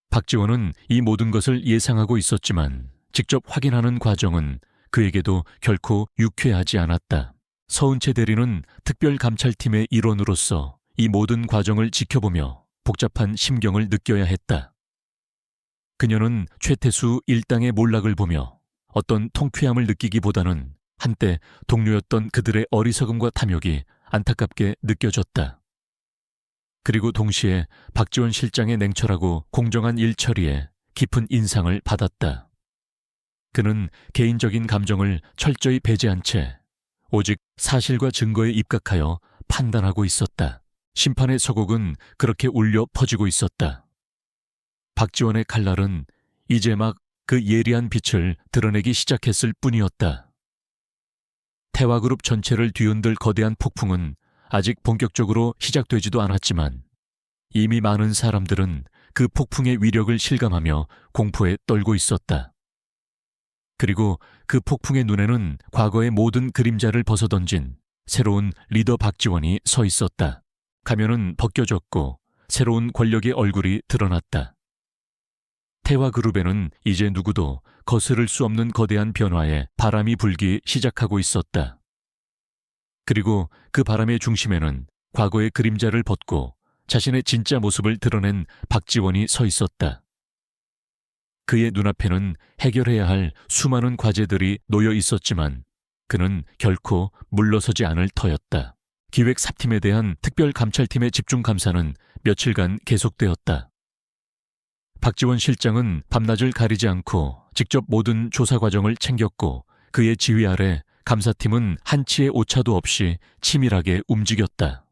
박지원은 이 모든 것을 예상하고 있었지만 직접 확인하는 과정은 그에게도 결코 유쾌하지 않았다. 서은채 대리는 특별감찰팀의 일원으로서 이 모든 과정을 지켜보며 복잡한 심경을 느껴야 했다. 그녀는 최태수 일당의 몰락을 보며 어떤 통쾌함을 느끼기보다는 한때 동료였던 그들의 어리석음과 탐욕이 안타깝게 느껴졌다. 그리고 동시에 박지원 실장의 냉철하고 공정한 일 처리에 깊은 인상을 받았다. 그는 개인적인 감정을 철저히 배제한 채 오직 사실과 증거에 입각하여 판단하고 있었다. 심판의 서곡은 그렇게 울려 퍼지고 있었다. 박지원의 칼날은 이제 막 그 예리한 빛을 드러내기 시작했을 뿐이었다. 태화그룹 전체를 뒤흔들 거대한 폭풍은 아직 본격적으로 시작되지도 않았지만 이미 많은 사람들은 그 폭풍의 위력을 실감하며 공포에 떨고 있었다. 그리고 그 폭풍의 눈에는 과거의 모든 그림자를 벗어던진 새로운 리더 박지원이 서 있었다. 가면은 벗겨졌고 새로운 권력의 얼굴이 드러났다. 태화그룹에는 이제 누구도 거스를 수 없는 거대한 변화에 바람이 불기 시작하고 있었다. 그리고 그 바람의 중심에는 과거의 그림자를 벗고 자신의 진짜 모습을 드러낸 박지원이 서 있었다. 그의 눈앞에는 해결해야 할 수많은 과제들이 놓여 있었지만 그는 결코 물러서지 않을 터였다. 기획 3팀에 대한 특별감찰팀의 집중감사는 며칠간 계속되었다. 박지원 실장은 밤낮을 가리지 않고 직접 모든 조사 과정을 챙겼고 그의 지휘 아래 감사팀은 한치의 오차도 없이 치밀하게 움직였다.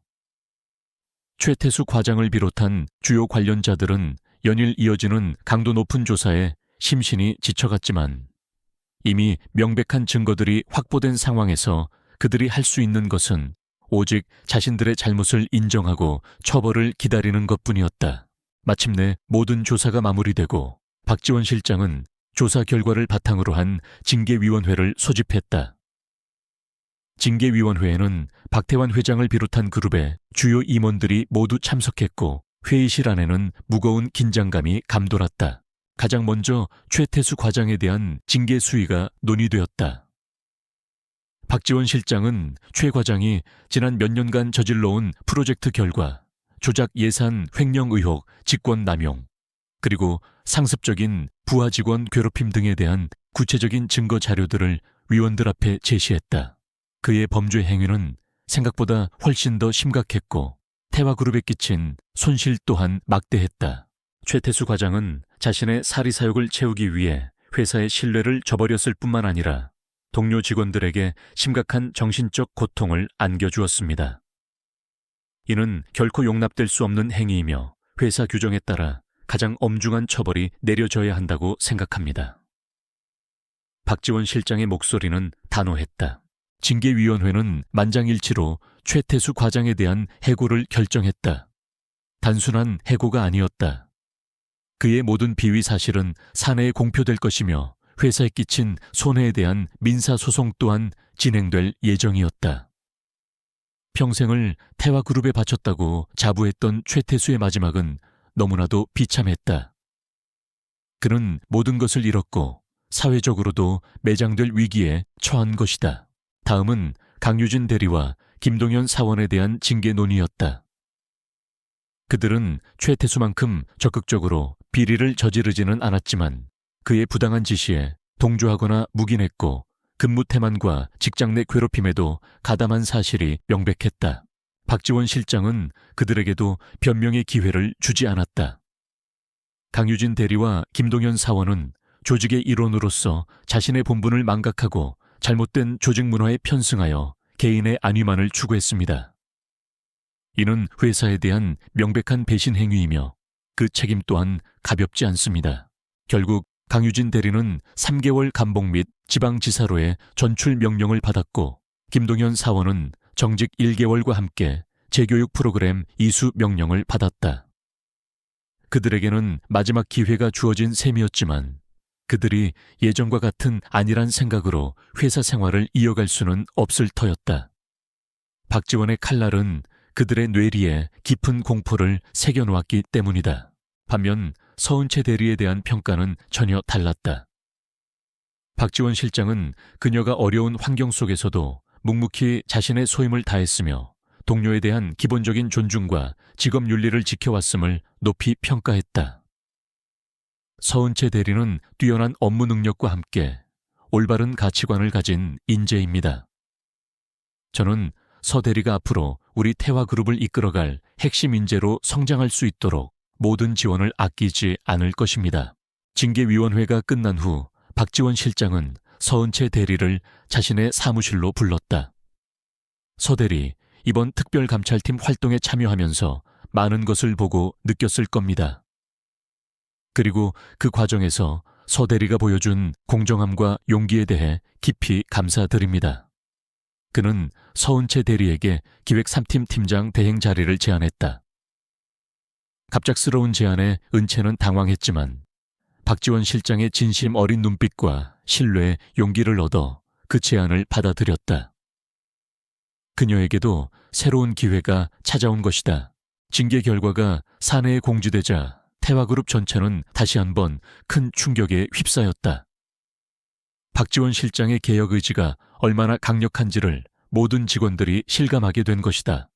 최태수 과장을 비롯한 주요 관련자들은 연일 이어지는 강도 높은 조사에 심신이 지쳐갔지만 이미 명백한 증거들이 확보된 상황에서 그들이 할 수 있는 것은 오직 자신들의 잘못을 인정하고 처벌을 기다리는 것뿐이었다. 마침내 모든 조사가 마무리되고 박지원 실장은 조사 결과를 바탕으로 한 징계위원회를 소집했다. 징계위원회에는 박태환 회장을 비롯한 그룹의 주요 임원들이 모두 참석했고 회의실 안에는 무거운 긴장감이 감돌았다. 가장 먼저 최태수 과장에 대한 징계 수위가 논의되었다. 박지원 실장은 최 과장이 지난 몇 년간 저질러온 프로젝트 결과, 조작 예산 횡령 의혹, 직권 남용, 그리고 상습적인 부하 직원 괴롭힘 등에 대한 구체적인 증거 자료들을 위원들 앞에 제시했다. 그의 범죄 행위는 생각보다 훨씬 더 심각했고 태화그룹에 끼친 손실 또한 막대했다. 최태수 과장은 자신의 사리 사욕을 채우기 위해 회사의 신뢰를 저버렸을 뿐만 아니라 동료 직원들에게 심각한 정신적 고통을 안겨주었습니다. 이는 결코 용납될 수 없는 행위이며 회사 규정에 따라 가장 엄중한 처벌이 내려져야 한다고 생각합니다. 박지원 실장의 목소리는 단호했다. 징계위원회는 만장일치로 최태수 과장에 대한 해고를 결정했다. 단순한 해고가 아니었다. 그의 모든 비위 사실은 사내에 공표될 것이며 회사에 끼친 손해에 대한 민사소송 또한 진행될 예정이었다. 평생을 태화그룹에 바쳤다고 자부했던 최태수의 마지막은 너무나도 비참했다. 그는 모든 것을 잃었고 사회적으로도 매장될 위기에 처한 것이다. 다음은 강유진 대리와 김동현 사원에 대한 징계 논의였다. 그들은 최태수만큼 적극적으로 비리를 저지르지는 않았지만 그의 부당한 지시에 동조하거나 묵인했고 근무 태만과 직장 내 괴롭힘에도 가담한 사실이 명백했다. 박지원 실장은 그들에게도 변명의 기회를 주지 않았다. 강유진 대리와 김동현 사원은 조직의 일원으로서 자신의 본분을 망각하고 잘못된 조직 문화에 편승하여 개인의 안위만을 추구했습니다. 이는 회사에 대한 명백한 배신 행위이며 그 책임 또한 가볍지 않습니다. 결국 강유진 대리는 3개월 감봉 및 지방지사로의 전출 명령을 받았고 김동현 사원은 정직 1개월과 함께 재교육 프로그램 이수 명령을 받았다. 그들에게는 마지막 기회가 주어진 셈이었지만 그들이 예전과 같은 안일한 생각으로 회사 생활을 이어갈 수는 없을 터였다. 박지원의 칼날은 그들의 뇌리에 깊은 공포를 새겨놓았기 때문이다. 반면 서은채 대리에 대한 평가는 전혀 달랐다. 박지원 실장은 그녀가 어려운 환경 속에서도 묵묵히 자신의 소임을 다했으며 동료에 대한 기본적인 존중과 직업 윤리를 지켜왔음을 높이 평가했다. 서은채 대리는 뛰어난 업무 능력과 함께 올바른 가치관을 가진 인재입니다. 저는 서 대리가 앞으로 우리 태화그룹을 이끌어갈 핵심 인재로 성장할 수 있도록 모든 지원을 아끼지 않을 것입니다. 징계위원회가 끝난 후 박지원 실장은 서은채 대리를 자신의 사무실로 불렀다. 서 대리, 이번 특별감찰팀 활동에 참여하면서 많은 것을 보고 느꼈을 겁니다. 그리고 그 과정에서 서 대리가 보여준 공정함과 용기에 대해 깊이 감사드립니다. 그는 서은채 대리에게 기획 3팀 팀장 대행 자리를 제안했다. 갑작스러운 제안에 은채는 당황했지만 박지원 실장의 진심 어린 눈빛과 신뢰에 용기를 얻어 그 제안을 받아들였다. 그녀에게도 새로운 기회가 찾아온 것이다. 징계 결과가 사내에 공지되자 태화그룹 전체는 다시 한번 큰 충격에 휩싸였다. 박지원 실장의 개혁 의지가 얼마나 강력한지를 모든 직원들이 실감하게 된 것이다.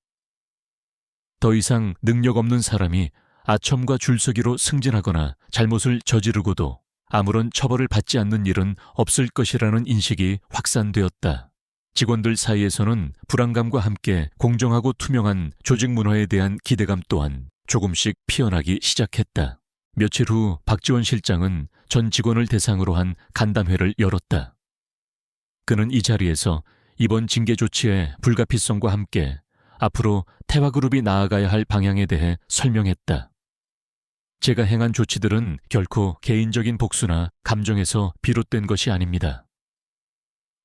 더 이상 능력 없는 사람이 아첨과 줄서기로 승진하거나 잘못을 저지르고도 아무런 처벌을 받지 않는 일은 없을 것이라는 인식이 확산되었다. 직원들 사이에서는 불안감과 함께 공정하고 투명한 조직 문화에 대한 기대감 또한 조금씩 피어나기 시작했다. 며칠 후 박지원 실장은 전 직원을 대상으로 한 간담회를 열었다. 그는 이 자리에서 이번 징계 조치의 불가피성과 함께 앞으로 태화그룹이 나아가야 할 방향에 대해 설명했다. 제가 행한 조치들은 결코 개인적인 복수나 감정에서 비롯된 것이 아닙니다.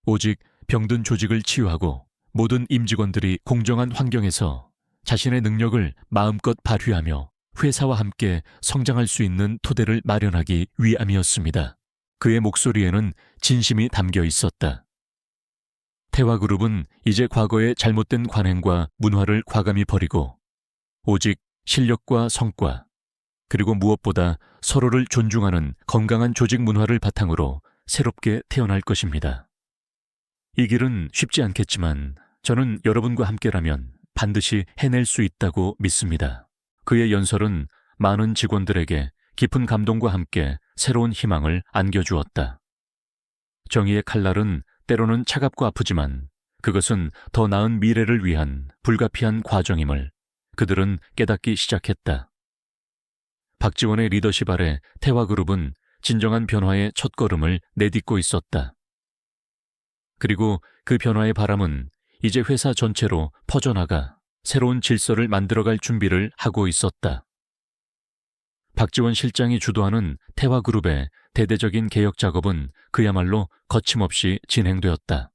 오직 병든 조직을 치유하고 모든 임직원들이 공정한 환경에서 자신의 능력을 마음껏 발휘하며 회사와 함께 성장할 수 있는 토대를 마련하기 위함이었습니다. 그의 목소리에는 진심이 담겨 있었다. 태화그룹은 이제 과거의 잘못된 관행과 문화를 과감히 버리고 오직 실력과 성과, 그리고 무엇보다 서로를 존중하는 건강한 조직 문화를 바탕으로 새롭게 태어날 것입니다. 이 길은 쉽지 않겠지만 저는 여러분과 함께라면 반드시 해낼 수 있다고 믿습니다. 그의 연설은 많은 직원들에게 깊은 감동과 함께 새로운 희망을 안겨주었다. 정의의 칼날은 때로는 차갑고 아프지만 그것은 더 나은 미래를 위한 불가피한 과정임을 그들은 깨닫기 시작했다. 박지원의 리더십 아래 태화그룹은 진정한 변화의 첫걸음을 내딛고 있었다. 그리고 그 변화의 바람은 이제 회사 전체로 퍼져나가 새로운 질서를 만들어갈 준비를 하고 있었다. 박지원 실장이 주도하는 태화그룹의 대대적인 개혁 작업은 그야말로 거침없이 진행되었다.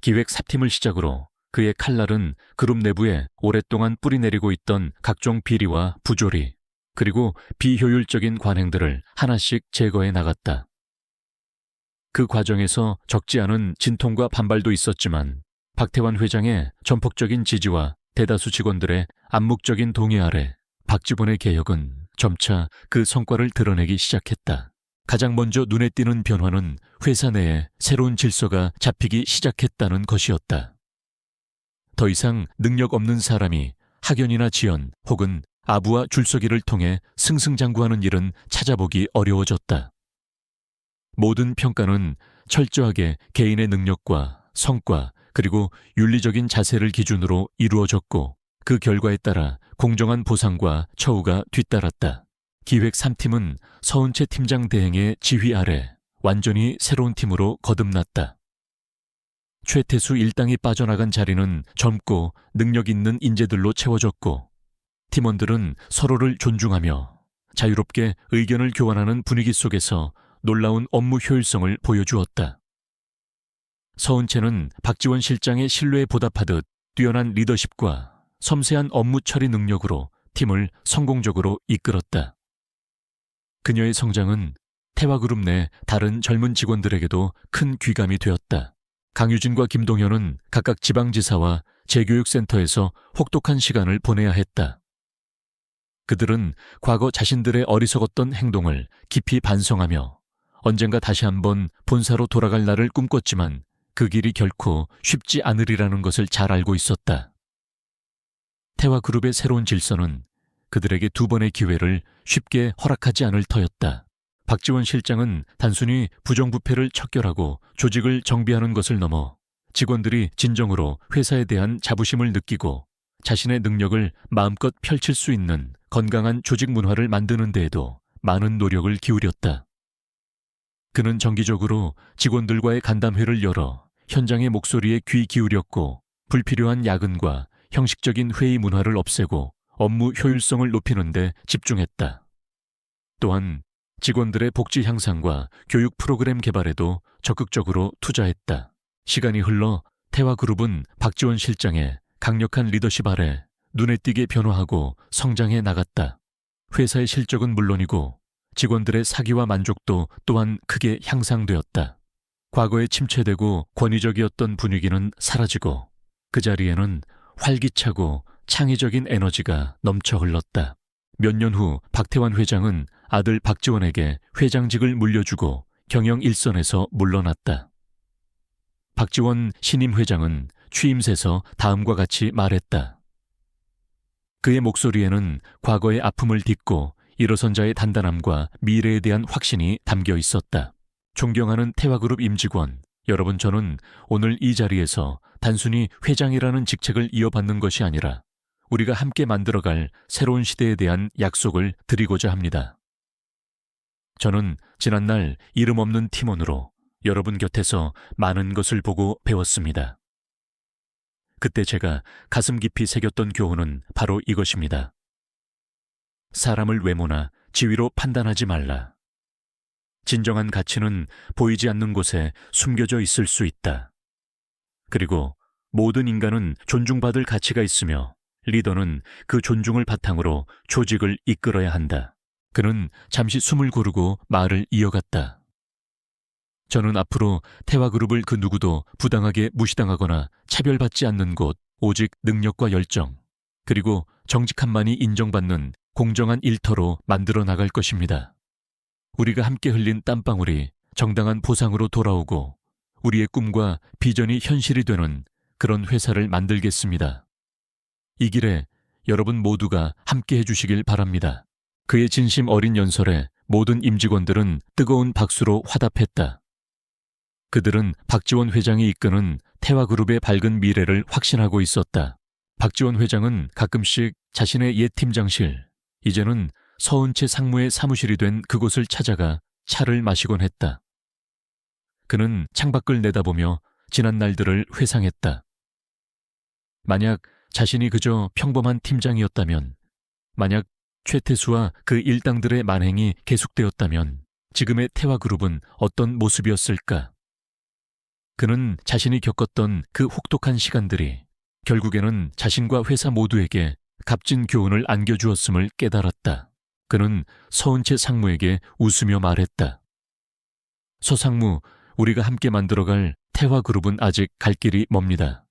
기획 3팀을 시작으로 그의 칼날은 그룹 내부에 오랫동안 뿌리내리고 있던 각종 비리와 부조리, 그리고 비효율적인 관행들을 하나씩 제거해 나갔다. 그 과정에서 적지 않은 진통과 반발도 있었지만 박태환 회장의 전폭적인 지지와 대다수 직원들의 암묵적인 동의 아래 박지원의 개혁은 점차 그 성과를 드러내기 시작했다. 가장 먼저 눈에 띄는 변화는 회사 내에 새로운 질서가 잡히기 시작했다는 것이었다. 더 이상 능력 없는 사람이 학연이나 지연 혹은 아부와 줄서기를 통해 승승장구하는 일은 찾아보기 어려워졌다. 모든 평가는 철저하게 개인의 능력과 성과 그리고 윤리적인 자세를 기준으로 이루어졌고 그 결과에 따라 공정한 보상과 처우가 뒤따랐다. 기획 3팀은 서은채 팀장 대행의 지휘 아래 완전히 새로운 팀으로 거듭났다. 최태수 일당이 빠져나간 자리는 젊고 능력 있는 인재들로 채워졌고 팀원들은 서로를 존중하며 자유롭게 의견을 교환하는 분위기 속에서 놀라운 업무 효율성을 보여주었다. 서은채는 박지원 실장의 신뢰에 보답하듯 뛰어난 리더십과 섬세한 업무 처리 능력으로 팀을 성공적으로 이끌었다. 그녀의 성장은 태화그룹 내 다른 젊은 직원들에게도 큰 귀감이 되었다. 강유진과 김동현은 각각 지방지사와 재교육센터에서 혹독한 시간을 보내야 했다. 그들은 과거 자신들의 어리석었던 행동을 깊이 반성하며 언젠가 다시 한번 본사로 돌아갈 날을 꿈꿨지만 그 길이 결코 쉽지 않으리라는 것을 잘 알고 있었다. 태화그룹의 새로운 질서는 그들에게 두 번의 기회를 쉽게 허락하지 않을 터였다. 박지원 실장은 단순히 부정부패를 척결하고 조직을 정비하는 것을 넘어 직원들이 진정으로 회사에 대한 자부심을 느끼고 자신의 능력을 마음껏 펼칠 수 있는 건강한 조직 문화를 만드는 데에도 많은 노력을 기울였다. 그는 정기적으로 직원들과의 간담회를 열어 현장의 목소리에 귀 기울였고 불필요한 야근과 형식적인 회의 문화를 없애고 업무 효율성을 높이는 데 집중했다. 또한 직원들의 복지 향상과 교육 프로그램 개발에도 적극적으로 투자했다. 시간이 흘러 태화그룹은 박지원 실장의 강력한 리더십 아래 눈에 띄게 변화하고 성장해 나갔다. 회사의 실적은 물론이고 직원들의 사기와 만족도 또한 크게 향상되었다. 과거에 침체되고 권위적이었던 분위기는 사라지고 그 자리에는 활기차고 창의적인 에너지가 넘쳐 흘렀다. 몇 년 후 박태환 회장은 아들 박지원에게 회장직을 물려주고 경영 일선에서 물러났다. 박지원 신임 회장은 취임새서 다음과 같이 말했다. 그의 목소리에는 과거의 아픔을 딛고 일어선 자의 단단함과 미래에 대한 확신이 담겨 있었다. 존경하는 태화그룹 임직원, 여러분, 저는 오늘 이 자리에서 단순히 회장이라는 직책을 이어받는 것이 아니라 우리가 함께 만들어갈 새로운 시대에 대한 약속을 드리고자 합니다. 저는 지난날 이름 없는 팀원으로 여러분 곁에서 많은 것을 보고 배웠습니다. 그때 제가 가슴 깊이 새겼던 교훈은 바로 이것입니다. 사람을 외모나 지위로 판단하지 말라. 진정한 가치는 보이지 않는 곳에 숨겨져 있을 수 있다. 그리고 모든 인간은 존중받을 가치가 있으며 리더는 그 존중을 바탕으로 조직을 이끌어야 한다. 그는 잠시 숨을 고르고 말을 이어갔다. 저는 앞으로 태화그룹을 그 누구도 부당하게 무시당하거나 차별받지 않는 곳, 오직 능력과 열정, 그리고 정직함만이 인정받는 공정한 일터로 만들어 나갈 것입니다. 우리가 함께 흘린 땀방울이 정당한 보상으로 돌아오고 우리의 꿈과 비전이 현실이 되는 그런 회사를 만들겠습니다. 이 길에 여러분 모두가 함께 해주시길 바랍니다. 그의 진심 어린 연설에 모든 임직원들은 뜨거운 박수로 화답했다. 그들은 박지원 회장이 이끄는 태화그룹의 밝은 미래를 확신하고 있었다. 박지원 회장은 가끔씩 자신의 옛 팀장실, 이제는 서은채 상무의 사무실이 된 그곳을 찾아가 차를 마시곤 했다. 그는 창밖을 내다보며 지난 날들을 회상했다. 만약 자신이 그저 평범한 팀장이었다면, 만약 최태수와 그 일당들의 만행이 계속되었다면 지금의 태화그룹은 어떤 모습이었을까? 그는 자신이 겪었던 그 혹독한 시간들이 결국에는 자신과 회사 모두에게 값진 교훈을 안겨주었음을 깨달았다. 그는 서은채 상무에게 웃으며 말했다. 서 상무, 우리가 함께 만들어갈 태화그룹은 아직 갈 길이 멉니다.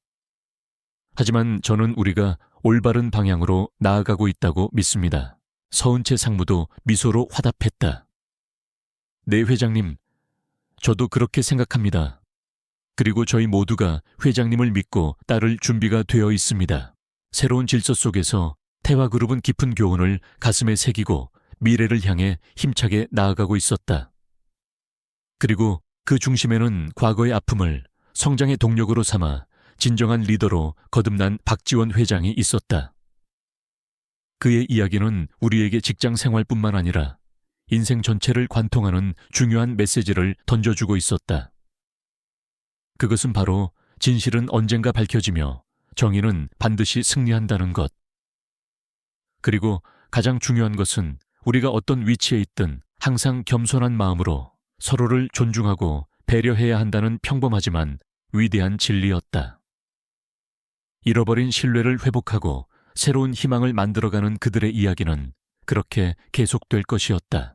하지만 저는 우리가 올바른 방향으로 나아가고 있다고 믿습니다. 서은채 상무도 미소로 화답했다. 네, 회장님. 저도 그렇게 생각합니다. 그리고 저희 모두가 회장님을 믿고 따를 준비가 되어 있습니다. 새로운 질서 속에서 태화그룹은 깊은 교훈을 가슴에 새기고 미래를 향해 힘차게 나아가고 있었다. 그리고 그 중심에는 과거의 아픔을 성장의 동력으로 삼아 진정한 리더로 거듭난 박지원 회장이 있었다. 그의 이야기는 우리에게 직장 생활뿐만 아니라 인생 전체를 관통하는 중요한 메시지를 던져주고 있었다. 그것은 바로 진실은 언젠가 밝혀지며 정의는 반드시 승리한다는 것. 그리고 가장 중요한 것은 우리가 어떤 위치에 있든 항상 겸손한 마음으로 서로를 존중하고 배려해야 한다는 평범하지만 위대한 진리였다. 잃어버린 신뢰를 회복하고 새로운 희망을 만들어가는 그들의 이야기는 그렇게 계속될 것이었다.